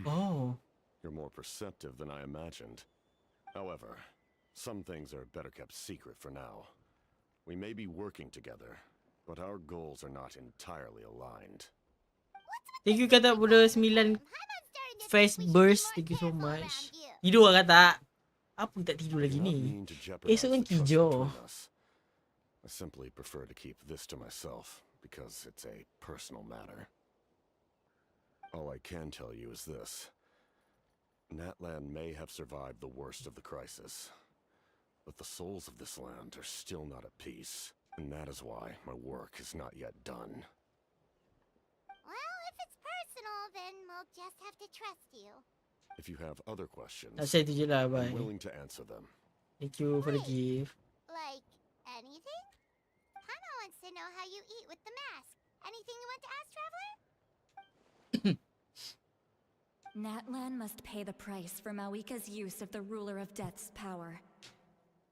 Oh. You're more perceptive than I imagined. However, some things are better kept secret for now. We may be working together, but our goals are not entirely aligned. Thank you kata pada 9 face burst. Thank you so much. Tidur lah kata. Apa tak tidur lagi I do not ni? mean to jeopardize Esok kan the trust tidur. between us. I simply prefer to keep this to myself because it's a personal matter. All I can tell you is this. Natlan may have survived the worst of the crisis, but the souls of this land are still not at peace, and that is why my work is not yet done. Well, if it's personal, then we'll just have to trust you. If you have other questions, Tak saya tu je lah, bye. I'm willing to answer them. Thank you for the gift. Like, anything? Hana wants to know how you eat with the mask. Anything you want to ask, Traveler? Natlan must pay the price for Mavuika's use of the Ruler of Death's power.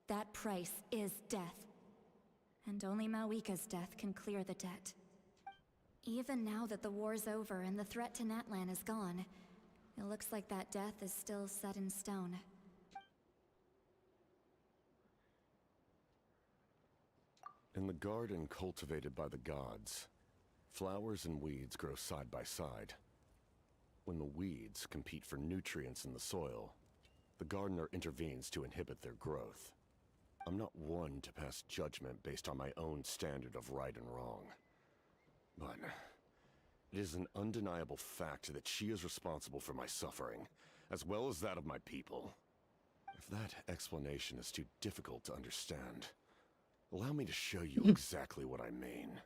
That price is death. And only Mavuika's death can clear the debt. Even now that the war's over and the threat to Natlan is gone, it looks like that death is still set in stone. In the garden cultivated by the gods, Flowers and weeds grow side by side. When the weeds compete for nutrients in the soil, the gardener intervenes to inhibit their growth. I'm not one to pass judgment based on my own standard of right and wrong. But it is an undeniable fact that she is responsible for my suffering, as well as that of my people. If that explanation is too difficult to understand, allow me to show you exactly what I mean.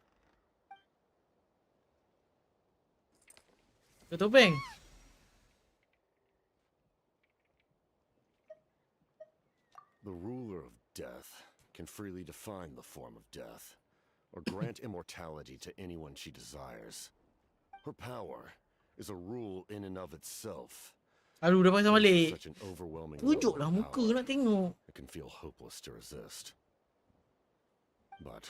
Topeng. The ruler of death can freely define the form of death, or grant immortality to anyone she desires. Her power is a rule in and of itself. Aduh, dah pasang It is balik. such an overwhelming Tunjuklah level of muka power, nak tengok. it can feel hopeless to resist. But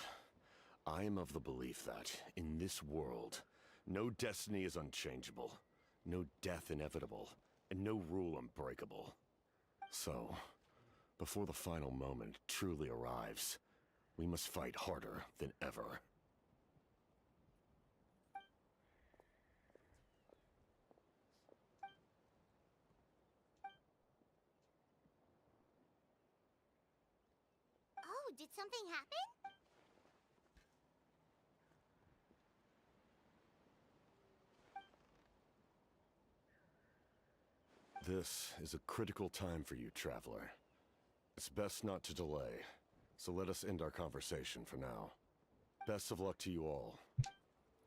I am of the belief that, in this world, no destiny is unchangeable, no death inevitable, and no rule unbreakable. So, before the final moment truly arrives, we must fight harder than ever. Oh, did something happen? This is a critical time for you, traveler. It's best not to delay, so let us end our conversation for now. Best of luck to you all.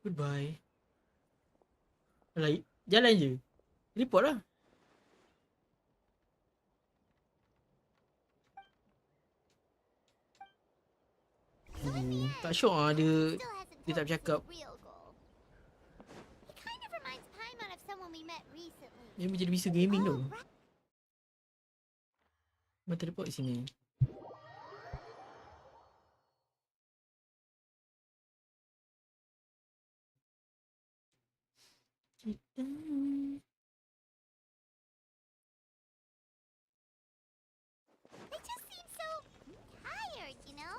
Goodbye. Alah, jalan je. Report lah. Tak syok lah dia tak bercakap. Dia menjadi bisu gaming tu. Mata report di sini. They just seem so tired, you know?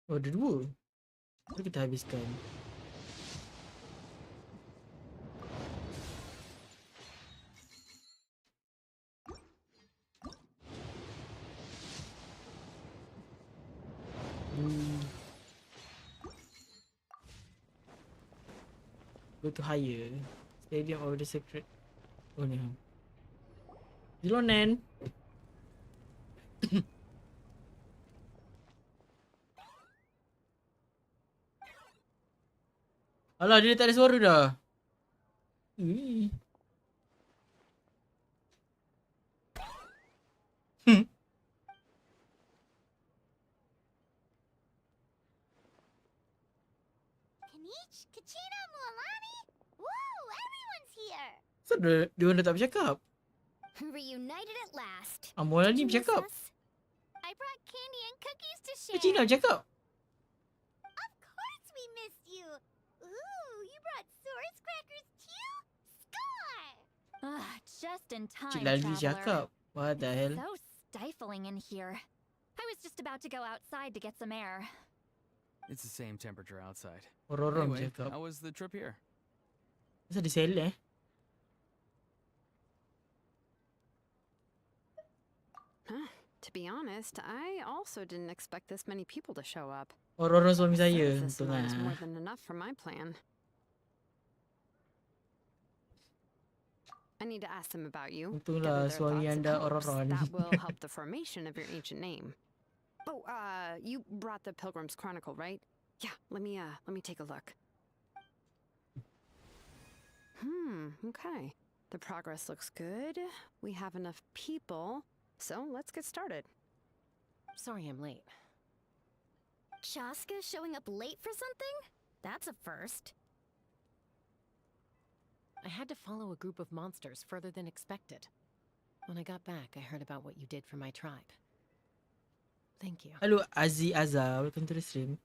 Oh, ada dua. Mari kita habiskan. Go to higher. Stadium of the Sacred. Oh ni. Zilonen. Alah, dia tak ada suara dah. Kanich, Kachina, Mualani? Woo, everyone's here! So dia orang dah tak bercakap. Reunited at last. Amola Did ni you miss bercakap. us? I brought candy and cookies to share. Kachina bercakap. Of course we missed you. Ooh, you brought source crackers too? Score! Just in time, Cik Lali traveler. cakap. What the hell? So stifling in here. I was just about to go outside to get some air. It's the same temperature outside. Orang-orang Anyway, bercakap. how was the trip here? Masa dia sell To be honest, I also didn't expect this many people to show up. Orang-orang suami saya. This Untung amount is more lah. than enough for my plan. I need to ask them about you. Untunglah gather their suami thoughts and anda hopes. orang-orang. That will help the formation of your ancient name. Oh, you brought the Pilgrim's Chronicle, right? Yeah, let me take a look. Okay. The progress looks good. We have enough people, so let's get started. Sorry I'm late. Chaska showing up late for something? That's a first. I had to follow a group of monsters further than expected. When I got back, I heard about what you did for my tribe. Thank you. Hello, Azzy Azza. Welcome to the stream.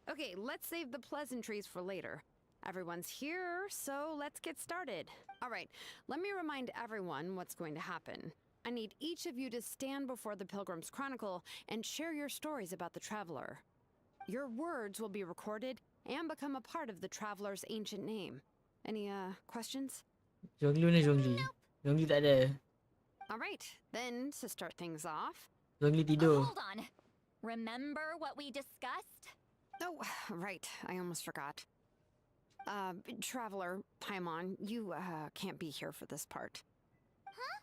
Okay, let's save the pleasantries for later. Everyone's here, so let's get started. All right, let me remind everyone what's going to happen. I need each of you to stand before the Pilgrim's Chronicle and share your stories about the Traveler. Your words will be recorded and become a part of the Traveler's ancient name. Any, questions? Zhongli mana Zhongli? Zhongli tak ada. All right, then to start things off. Zhongli tidur. Hold on. Remember what we discussed? Oh, right, I almost forgot. Traveler, Paimon, you, can't be here for this part. Huh?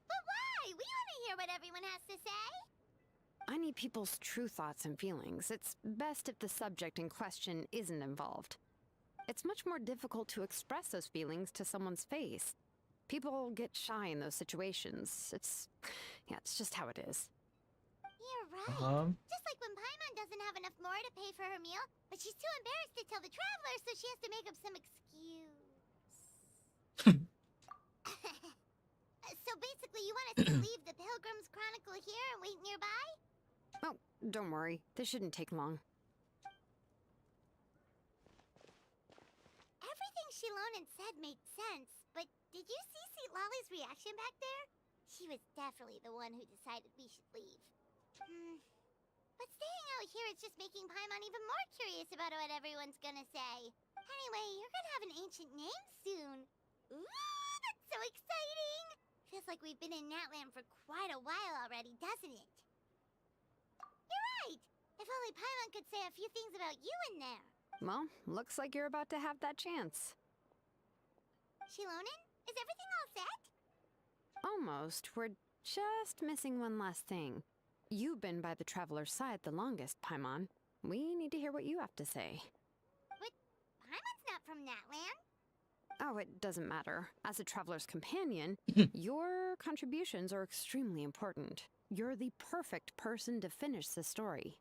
But why? We want to hear what everyone has to say. I need people's true thoughts and feelings. It's best if the subject in question isn't involved. It's much more difficult to express those feelings to someone's face. People get shy in those situations. It's just how it is. You're right. Just like when Paimon doesn't have enough lore to pay for her meal, but she's too embarrassed to tell the Traveler, so she has to make up some excuse. So basically, you want us to leave the Pilgrim's Chronicle here and wait nearby? Oh, don't worry. This shouldn't take long. Everything Shilonen said made sense, but did you see Sweet Lolly's reaction back there? She was definitely the one who decided we should leave. But staying out here is just making Paimon even more curious about what everyone's gonna say. Anyway, you're gonna have an ancient name soon. Ooh, that's so exciting! Feels like we've been in Natland for quite a while already, doesn't it? You're right! If only Paimon could say a few things about you in there. Well, looks like you're about to have that chance. Shilonen, is everything all set? Almost. We're just missing one last thing. You've been by the Traveler's side the longest, Paimon. We need to hear what you have to say. But Paimon's not from Natland. Oh, it doesn't matter. As a Traveler's companion, your contributions are extremely important. You're the perfect person to finish the story.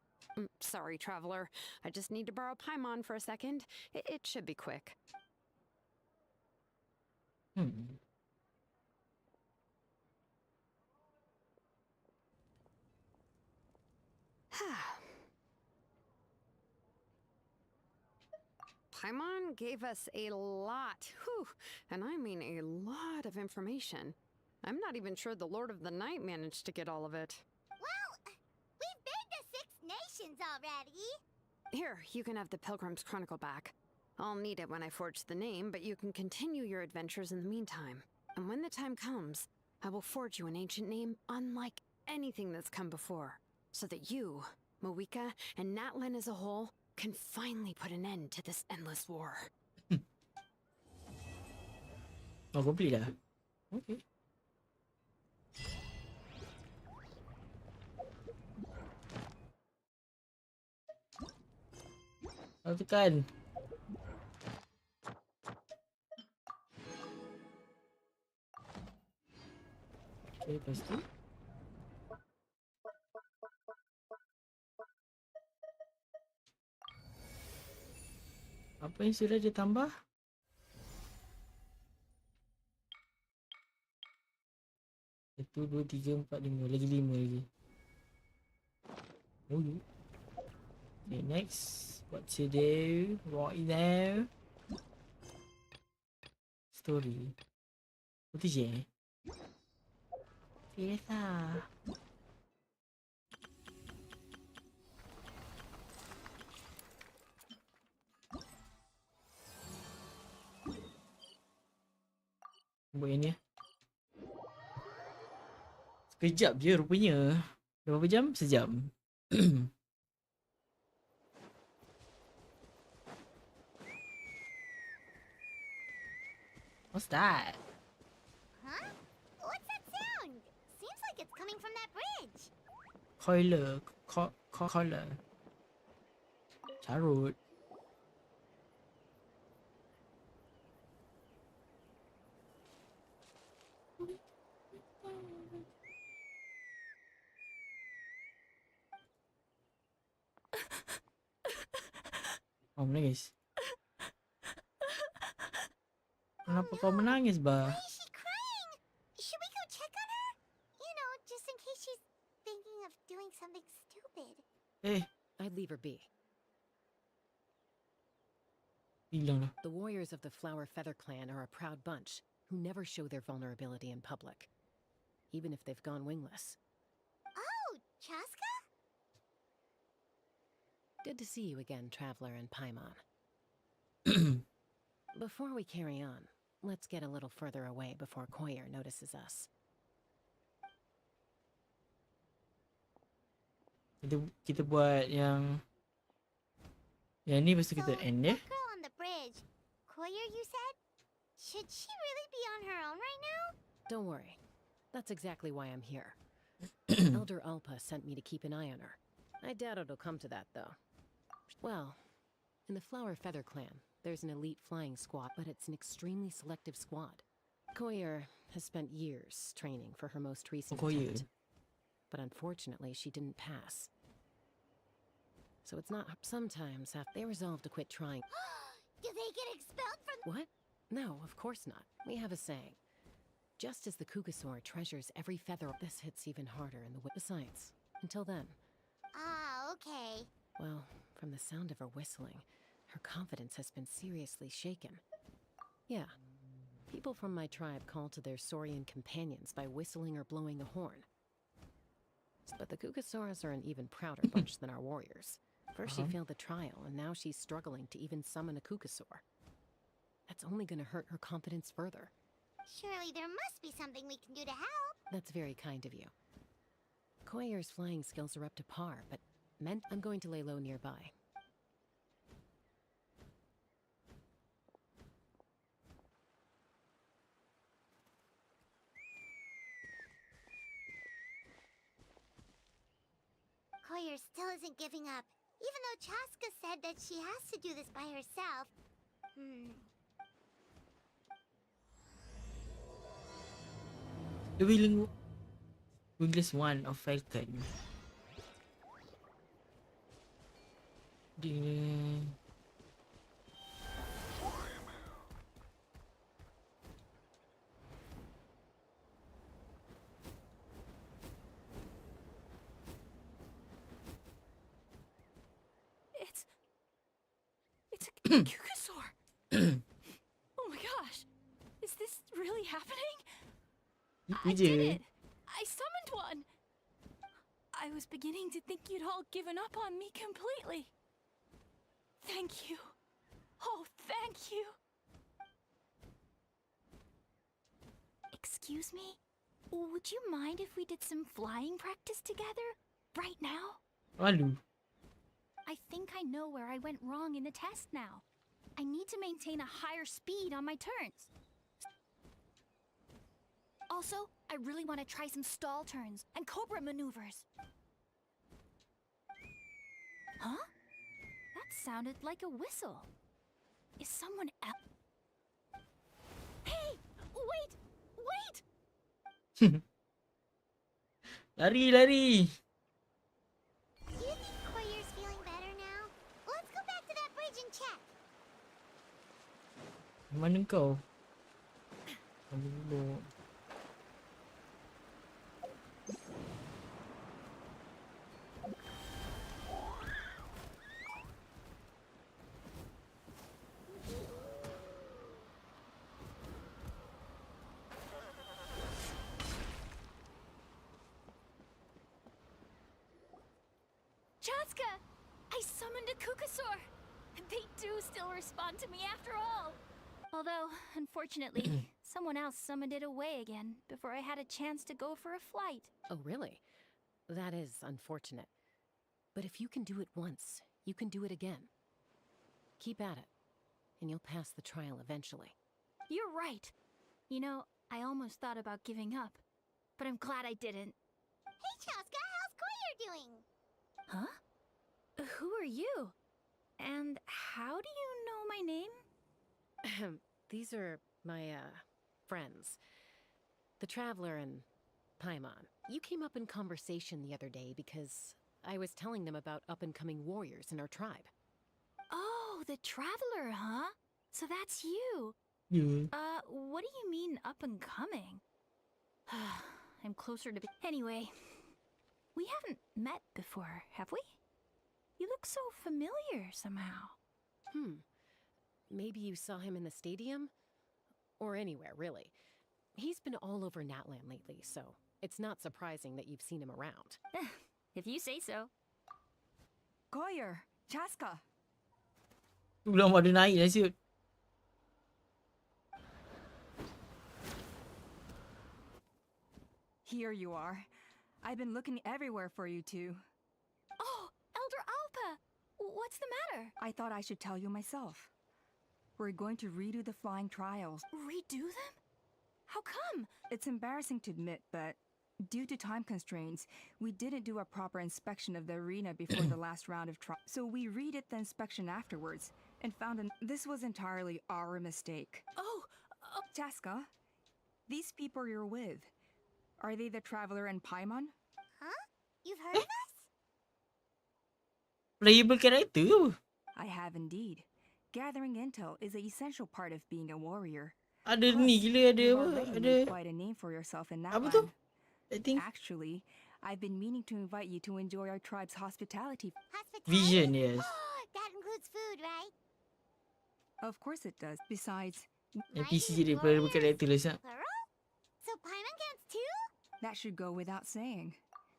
Sorry, Traveler. I just need to borrow Paimon for a second. It should be quick. Paimon gave us a lot, and I mean a lot of information. I'm not even sure the Lord of the Night managed to get all of it. Well, we've been to 6 nations already. Here, you can have the Pilgrim's Chronicle back. I'll need it when I forge the name, but you can continue your adventures in the meantime. And when the time comes, I will forge you an ancient name unlike anything that's come before, so that you, Mavuika, and Natlan as a whole can finally put an end to this endless war. Oh, complete dah. Okay. Oh, tekan. Okay, lepas tu. Apa yang sudah dia tambah? Satu, dua, tiga, empat, lima. Lagi 5 lagi. Oh, you. Okay, next. What to do right now? Story. What is it? Fiesta. Buat yang ni. Sekejap je rupanya. Berapa jam? Sejam. What's that? Huh? What's that sound? Seems like it's coming from that bridge. Collar. Collar. Carrot. Oh, menangis. Kenapa kau menangis, Why Bah? is she crying? Should we go check on her? You know, just in case she's thinking of doing something stupid. Eh, I'd leave her be. hilang dah. The warriors of the Flower Feather Clan are a proud bunch who never show their vulnerability in public, even if they've gone wingless. Oh, Chaska? Good to see you again, Traveler and Paimon. Before we carry on, let's get a little further away before Koyer notices us. Kita buat yang ni lepas tu kita end ya. That girl on the bridge, Koyer, you said? Should she really be on her own right now? Don't worry. That's exactly why I'm here. Elder Alpa sent me to keep an eye on her. I doubt it'll come to that, though. Well, in the Flower Feather Clan, there's an elite flying squad, but it's an extremely selective squad. Koyer has spent years training for her most recent attempt. But unfortunately, she didn't pass. So it's not... Sometimes they resolve to quit trying. Do they get expelled from... What? No, of course not. We have a saying. Just as the Kugasaur treasures every feather, this hits even harder in the... Besides, until then... Ah, okay. Well, from the sound of her whistling, her confidence has been seriously shaken. Yeah. People from my tribe call to their Saurian companions by whistling or blowing a horn. But the Kugasaurs are an even prouder bunch than our warriors. First she failed the trial, and now she's struggling to even summon a Kugasaur. That's only gonna hurt her confidence further. Surely there must be something we can do to help. That's very kind of you. Koyer's flying skills are up to par, but I'm going to lay low nearby. Koyer still isn't giving up, even though Chaska said that she has to do this by herself. The wingless one of Falcon. Ding. It's a Kugasaur. Oh my gosh. Is this really happening? I did it. I summoned one. I was beginning to think you'd all given up on me completely. Thank you. Oh, thank you. Excuse me? Would you mind if we did some flying practice together? Right now? Aduh. I think I know where I went wrong in the test now. I need to maintain a higher speed on my turns. Also, I really want to try some stall turns and cobra maneuvers. Huh? That sounded like a whistle. Is someone else? Hey! Wait! Wait! Lari, lari! Do you think Koyer's feeling better now? Let's go back to that bridge and check. Mana kau? Ambil dulu. Chaska! I summoned a Kugasaur! They do still respond to me after all! Although, unfortunately, someone else summoned it away again before I had a chance to go for a flight. Oh, really? That is unfortunate. But if you can do it once, you can do it again. Keep at it, and you'll pass the trial eventually. You're right. You know, I almost thought about giving up, but I'm glad I didn't. Hey, Chaska, how's Koyer doing? Huh? Who are you? And how do you know my name? These are my, friends. The Traveler and Paimon. You came up in conversation the other day because I was telling them about up-and-coming warriors in our tribe. Oh, the Traveler, huh? So that's you. Yeah. What do you mean up and coming? I'm closer to... Anyway, we haven't met before, have we? You look so familiar somehow. Maybe you saw him in the stadium? Or anywhere, really. He's been all over Natlan lately, so it's not surprising that you've seen him around. If you say so. Goyer, Chaska. Belum ada naik dah siut. Here you are. I've been looking everywhere for you two. Oh, Elder Alpa! What's the matter? I thought I should tell you myself. We're going to redo the flying trials. Redo them? How come? It's embarrassing to admit, but due to time constraints, we didn't do a proper inspection of the arena before the last round of trials. So we redid the inspection afterwards and found this was entirely our mistake. Oh, Chaska, these people you're with, are they the Traveler and Paimon? Huh? You've heard of us? Playable character ke? I have indeed. Gathering intel is an essential part of being a warrior. Ada ni gila, ada You've apa? already Ada made quite a name for yourself in apa Natlan. tu? I think Actually, I've been meaning to invite you to enjoy our tribe's hospitality. Vision, yes. That includes food, right? Of course it does. Besides, NPC jadi playable character lah sah. Plural? So Paimon counts too? that should go without saying.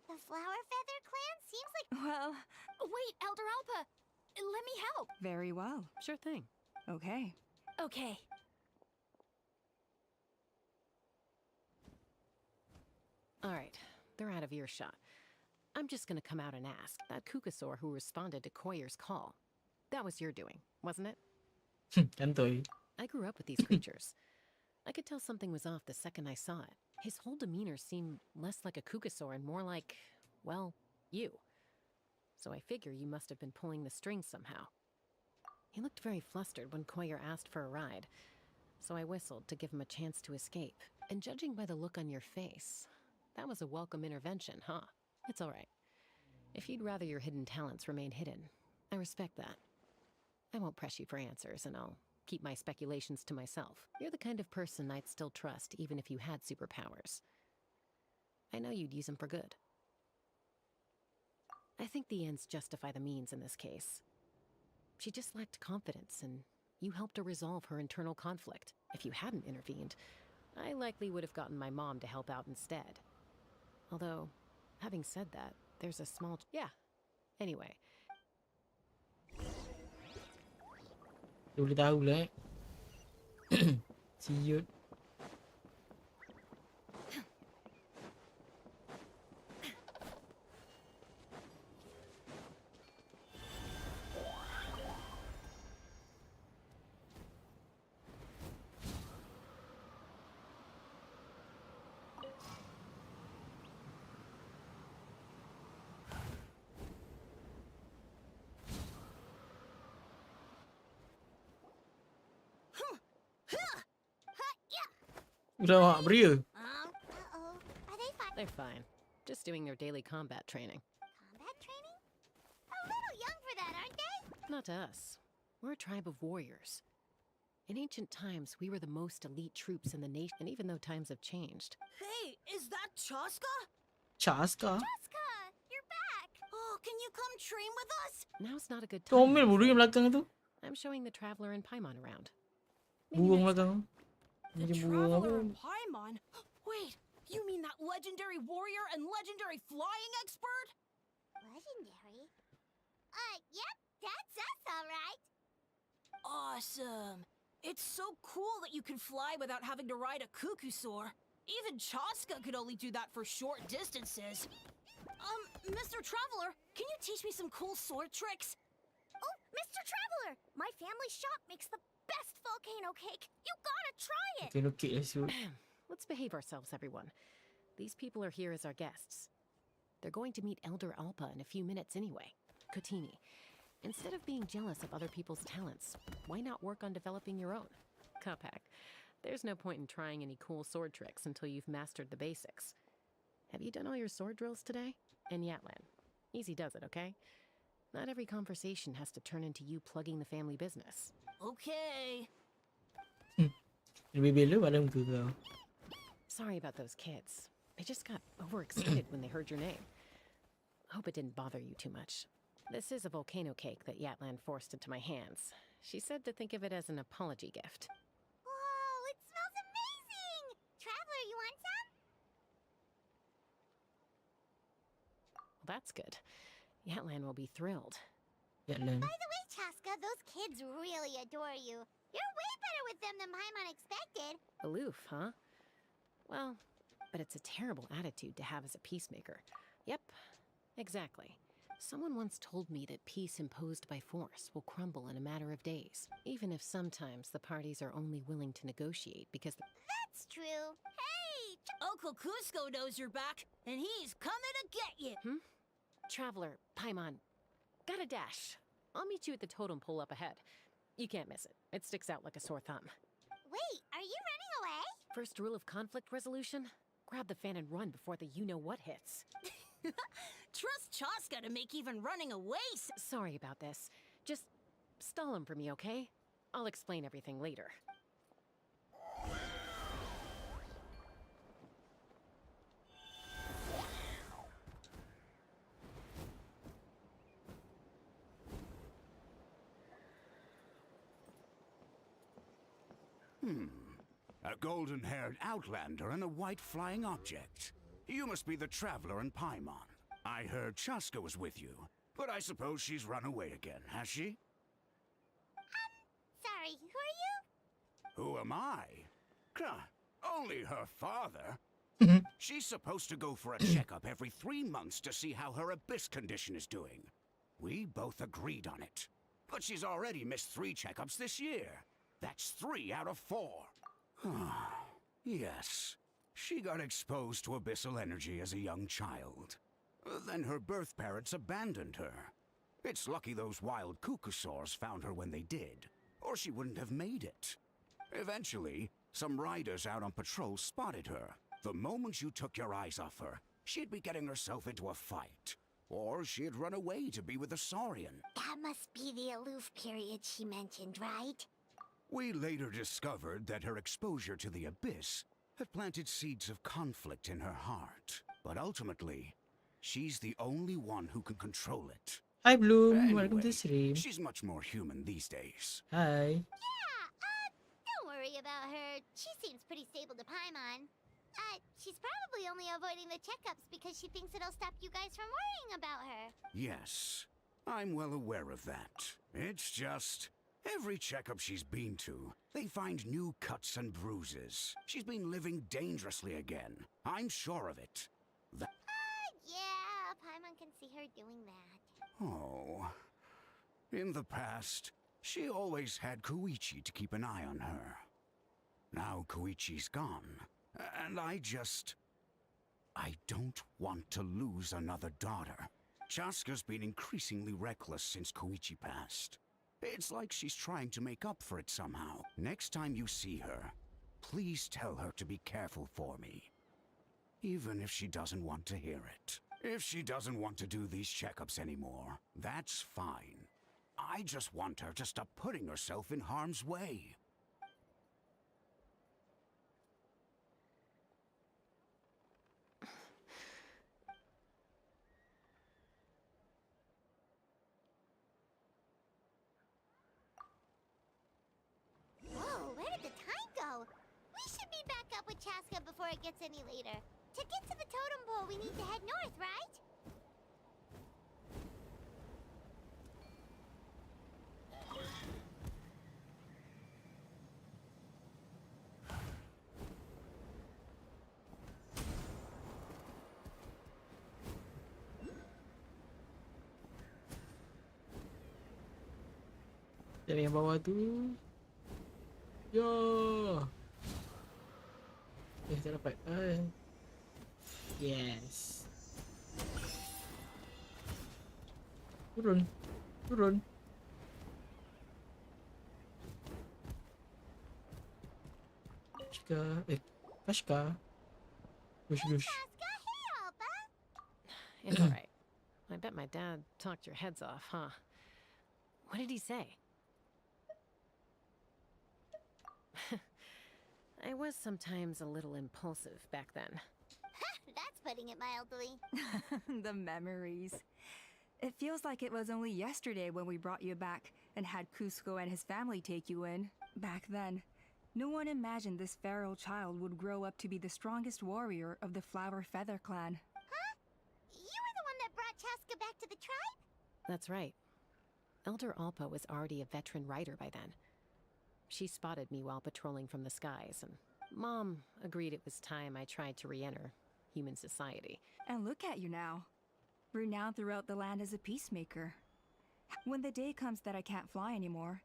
The Flower Feather clan seems like... Well, wait, Elder Alpa. Let me help. very well. Sure thing. Okay. Okay. All right, they're out of earshot. I'm just gonna come out and ask. That Kukasaur who responded to Koyer's call. That was your doing, wasn't it? Kantoi. I grew up with these creatures. I could tell something was off the second I saw it. His whole demeanor seemed less like a Kukasaur and more like, well, you. So I figure you must have been pulling the strings somehow. He looked very flustered when Koyer asked for a ride, so I whistled to give him a chance to escape. And judging by the look on your face, that was a welcome intervention, huh? It's all right. If you'd rather your hidden talents remain hidden, I respect that. I won't press you for answers, and I'll keep my speculations to myself. You're the kind of person I'd still trust even if you had superpowers. I know you'd use them for good. I think the ends justify the means in this case. She just lacked confidence, and you helped her resolve her internal conflict. If you hadn't intervened, I likely would have gotten my mom to help out instead. Although, having said that, there's a small... Yeah. Anyway. Dia boleh tahu lah Siut. Udah mak beria. Uh-oh. Are they fine? They're fine. Just doing their daily combat training. Combat training? A little young for that, aren't they? Not to us. We're a tribe of warriors. In ancient times, we were the most elite troops in the nation, and even though times have changed. Hey, is that Chaska? Chaska? Chaska, you're back. Oh, can you come train with us? Now's not a good time. Comel bodoh yang belakang tu. I'm showing the Traveler and Paimon around. Burung belakang tu. The Macam burung apa? Traveler and Paimon? Wait, you mean that legendary warrior and legendary flying expert? Legendary? Yep, that's us, all right. Awesome. It's so cool that you can fly without having to ride a Kukusaur. Even Chaska could only do that for short distances. Mr. Traveler, can you teach me some cool sword tricks? Oh, Mr. Traveler! My family shop makes the best volcano cake. You gotta try it! Volcano cake lah siut. Let's behave ourselves, everyone. These people are here as our guests. They're going to meet Elder Alpa in a few minutes anyway. Kotini, instead of being jealous of other people's talents, why not work on developing your own? Kapak, there's no point in trying any cool sword tricks until you've mastered the basics. Have you done all your sword drills today? And Yatlan, easy does it, okay? Not every conversation has to turn into you plugging the family business. Okay. Lebih bela pada muka kau. Sorry about those kids. They just got overexcited when they heard your name. Hope it didn't bother you too much. This is a volcano cake that Yatlan forced into my hands. She said to think of it as an apology gift. Whoa, it smells amazing! Traveler, you want some? Well, that's good. Yatlan will be thrilled. Yatlan. By the way, Chaska, those kids really adore you. You're way better with them than Paimon expected. Aloof, huh? Well, but it's a terrible attitude to have as a peacemaker. Yep, exactly. Someone once told me that peace imposed by force will crumble in a matter of days, even if sometimes the parties are only willing to negotiate because... That's true. Hey! Uncle Cusco knows you're back, and he's coming to get you. Traveler, Paimon, got a dash. I'll meet you at the totem pole up ahead. You can't miss it. It sticks out like a sore thumb. Wait, are you running away? First rule of conflict resolution? Grab the fan and run before the you-know-what hits. Trust Chaska to make even running away. Sorry about this. Just stall him for me, okay? I'll explain everything later. A golden-haired outlander and a white flying object. You must be the traveler in Paimon. I heard Chaska was with you, but I suppose she's run away again, has she? Sorry, who are you? Who am I? Only her father. She's supposed to go for a checkup every 3 months to see how her abyss condition is doing. We both agreed on it. But she's already missed 3 checkups this year. That's 3 out of 4. Yes. She got exposed to abyssal energy as a young child. Then her birth parents abandoned her. It's lucky those wild cuckoosaurs found her when they did, or she wouldn't have made it. Eventually, some riders out on patrol spotted her. The moment you took your eyes off her, she'd be getting herself into a fight. Or she'd run away to be with a Saurian. That must be the aloof period she mentioned, right? We later discovered that her exposure to the abyss had planted seeds of conflict in her heart. But ultimately, she's the only one who can control it. Hi Bloom, Anyway, welcome to stream. She's much more human these days. Hi. Don't worry about her. She seems pretty stable to Paimon. She's probably only avoiding the checkups because she thinks it'll stop you guys from worrying about her. Yes, I'm well aware of that. It's just, every checkup she's been to, they find new cuts and bruises. She's been living dangerously again. I'm sure of it. Yeah, Paimon can see her doing that. Oh. In the past, she always had Koichi to keep an eye on her. Now Koichi's gone, and I don't want to lose another daughter. Chaska's been increasingly reckless since Koichi passed. It's like she's trying to make up for it somehow. Next time you see her, please tell her to be careful for me. Even if she doesn't want to hear it. If she doesn't want to do these checkups anymore, that's fine. I just want her to stop putting herself in harm's way. Whoa, where did the time go? We should meet back up with Chaska before it gets any later. To get to the totem pole, we need to head north, right? Dari yang bawah tu. Yo. Tak dapat. Yes. Turun. Turun. Kashka. Kashka. Gush gush. It's alright. I bet my dad talked your heads off, huh? What did he say? I was sometimes a little impulsive back then. That's putting it mildly. The memories. It feels like it was only yesterday when we brought you back and had Cusco and his family take you in. Back then, no one imagined this feral child would grow up to be the strongest warrior of the Flower Feather clan. Huh? You were the one that brought Chaska back to the tribe? That's right. Elder Alpa was already a veteran rider by then. She spotted me while patrolling from the skies, and Mom agreed it was time I tried to re-enter human society. And look at you now, renowned throughout the land as a peacemaker. When the day comes that I can't fly anymore...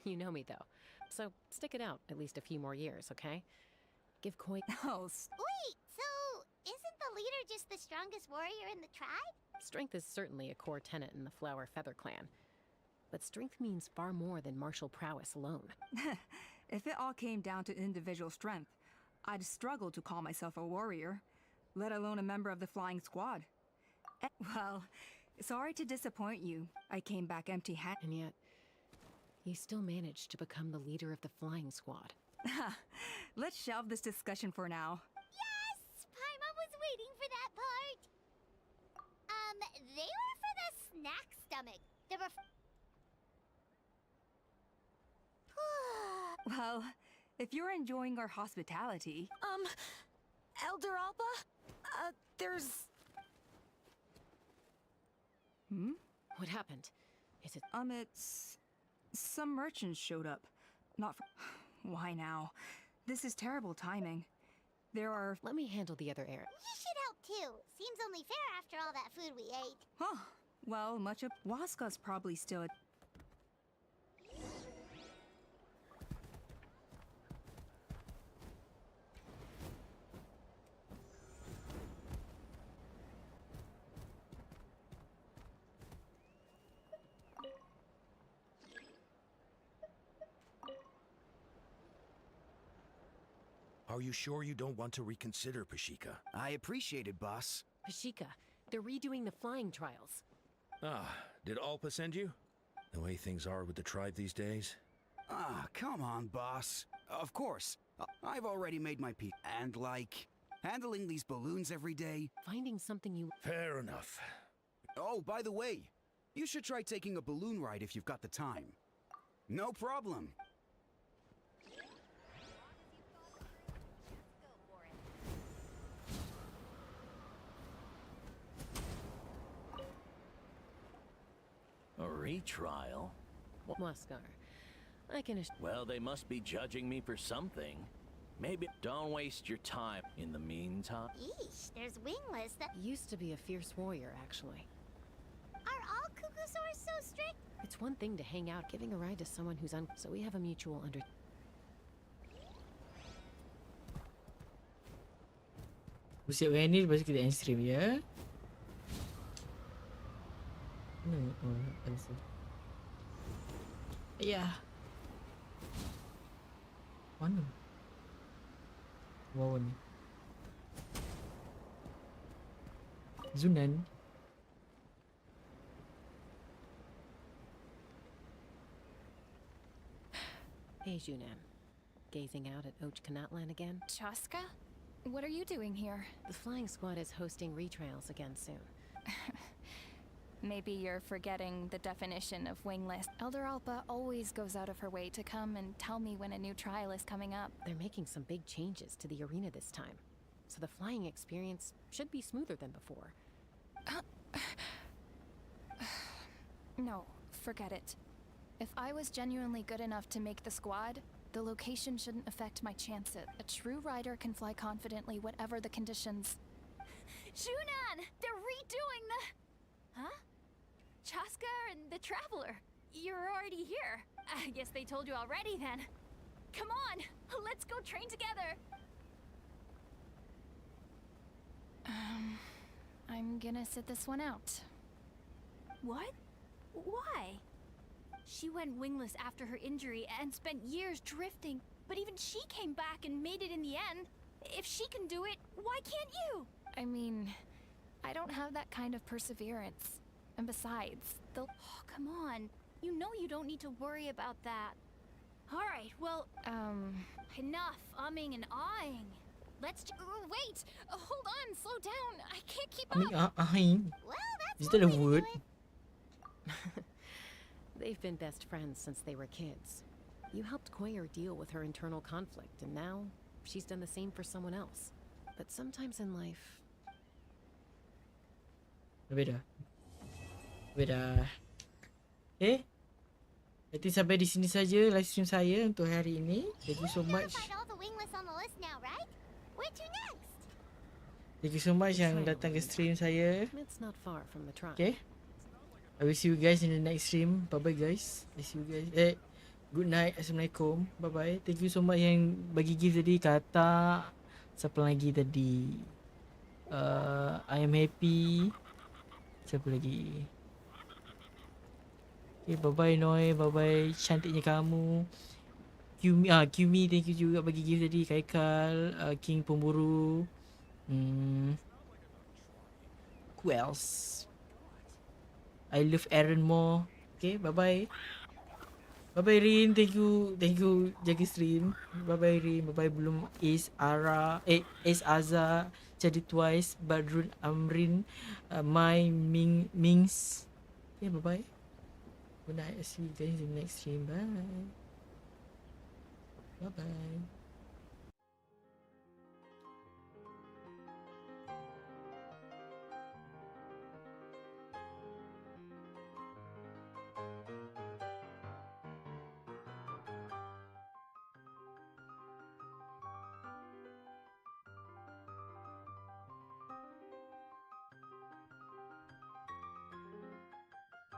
You know me, though. So stick it out at least a few more years, okay? Give Koi... Oh, wait, so isn't the leader just the strongest warrior in the tribe? Strength is certainly a core tenet in the Flower Feather clan. But strength means far more than martial prowess alone. If it all came down to individual strength, I'd struggle to call myself a warrior, let alone a member of the flying squad. Well, sorry to disappoint you. I came back empty-handed. And yet, you still managed to become the leader of the flying squad. Let's shelve this discussion for now. Yes! Paimon was waiting for that part! They were for the snack stomach. They were Well, if you're enjoying our hospitality... Elder Alpa? There's... Hmm? What happened? Is it... It's... Some merchants showed up. Not for... Why now? This is terrible timing. There are... Let me handle the other area. You should help too. Seems only fair after all that food we ate. Huh. Well, much of... Waska's probably still... Are you sure you don't want to reconsider, Pashika? I appreciate it, boss. Pashika, they're redoing the flying trials. Ah, did Alpa send you? The way things are with the tribe these days? Ah, come on, boss. Of course. I've already made my peace. And like, handling these balloons every day. Finding something you... Fair enough. Oh, by the way, you should try taking a balloon ride if you've got the time. No problem. A retrial? Muskar, I can... Well, they must be judging me for something. Maybe don't waste your time in the meantime. Yeesh, there's wingless that... Used to be a fierce warrior, actually. Are all Cuckoosaurs so strict? It's one thing to hang out giving a ride to someone who's so we have a mutual under... Siap dengan ni, lepas tu kita end stream ya. Ada sini. Ayah. Mana? Bawah ni. Zunan. Hey, Junan. Gazing out at Ochkanatlan again? Chaska? What are you doing here? The flying squad is hosting retrials again soon. Maybe you're forgetting the definition of wingless. Elder Alpa always goes out of her way to come and tell me when a new trial is coming up. They're making some big changes to the arena this time, so the flying experience should be smoother than before. No, forget it. If I was genuinely good enough to make the squad, the location shouldn't affect my chances. A true rider can fly confidently whatever the conditions. Junan! They're redoing the... Huh? Chaska and the Traveler. You're already here. I guess they told you already then. Come on, let's go train together. I'm gonna sit this one out. What? Why? She went wingless after her injury and spent years drifting, but even she came back and made it in the end. If she can do it, why can't you? I mean, I don't have that kind of perseverance. And besides, Oh, come on. You know you don't need to worry about that. Alright, well, enough umming and ahhing. Wait! Hold on, slow down. I can't keep I mean, up. is that a word? They've been best friends since they were kids. You helped Koyer deal with her internal conflict, and now she's done the same for someone else. But sometimes in life... Beda. Okay. I think sampai di sini saja live stream saya untuk hari ini. Thank you so much. All the wingless on the list now, right? Where to next? Thank you so much yang datang ke stream saya. It's not far from the tribe. Okay. I will see you guys in the next stream. Bye bye guys. I see you guys. Good night. Assalamualaikum. Bye bye. Thank you so much yang bagi gift tadi. Kata siapa lagi tadi? I am happy. Siapa lagi? Okay, bye bye Noi. Bye bye cantiknya kamu. Qmi thank you juga bagi gift tadi. Kaikal, King Pemburu. Who else? I love Aaron more. Okay, bye bye. Bye bye Rin, thank you jaga stream. Bye bye Rin, bye bye belum Ace Azza, jadi twice, Badrun Amrin, My Mings. Okay, bye bye. Good night. I'll see you guys in the next stream. Bye. Bye bye.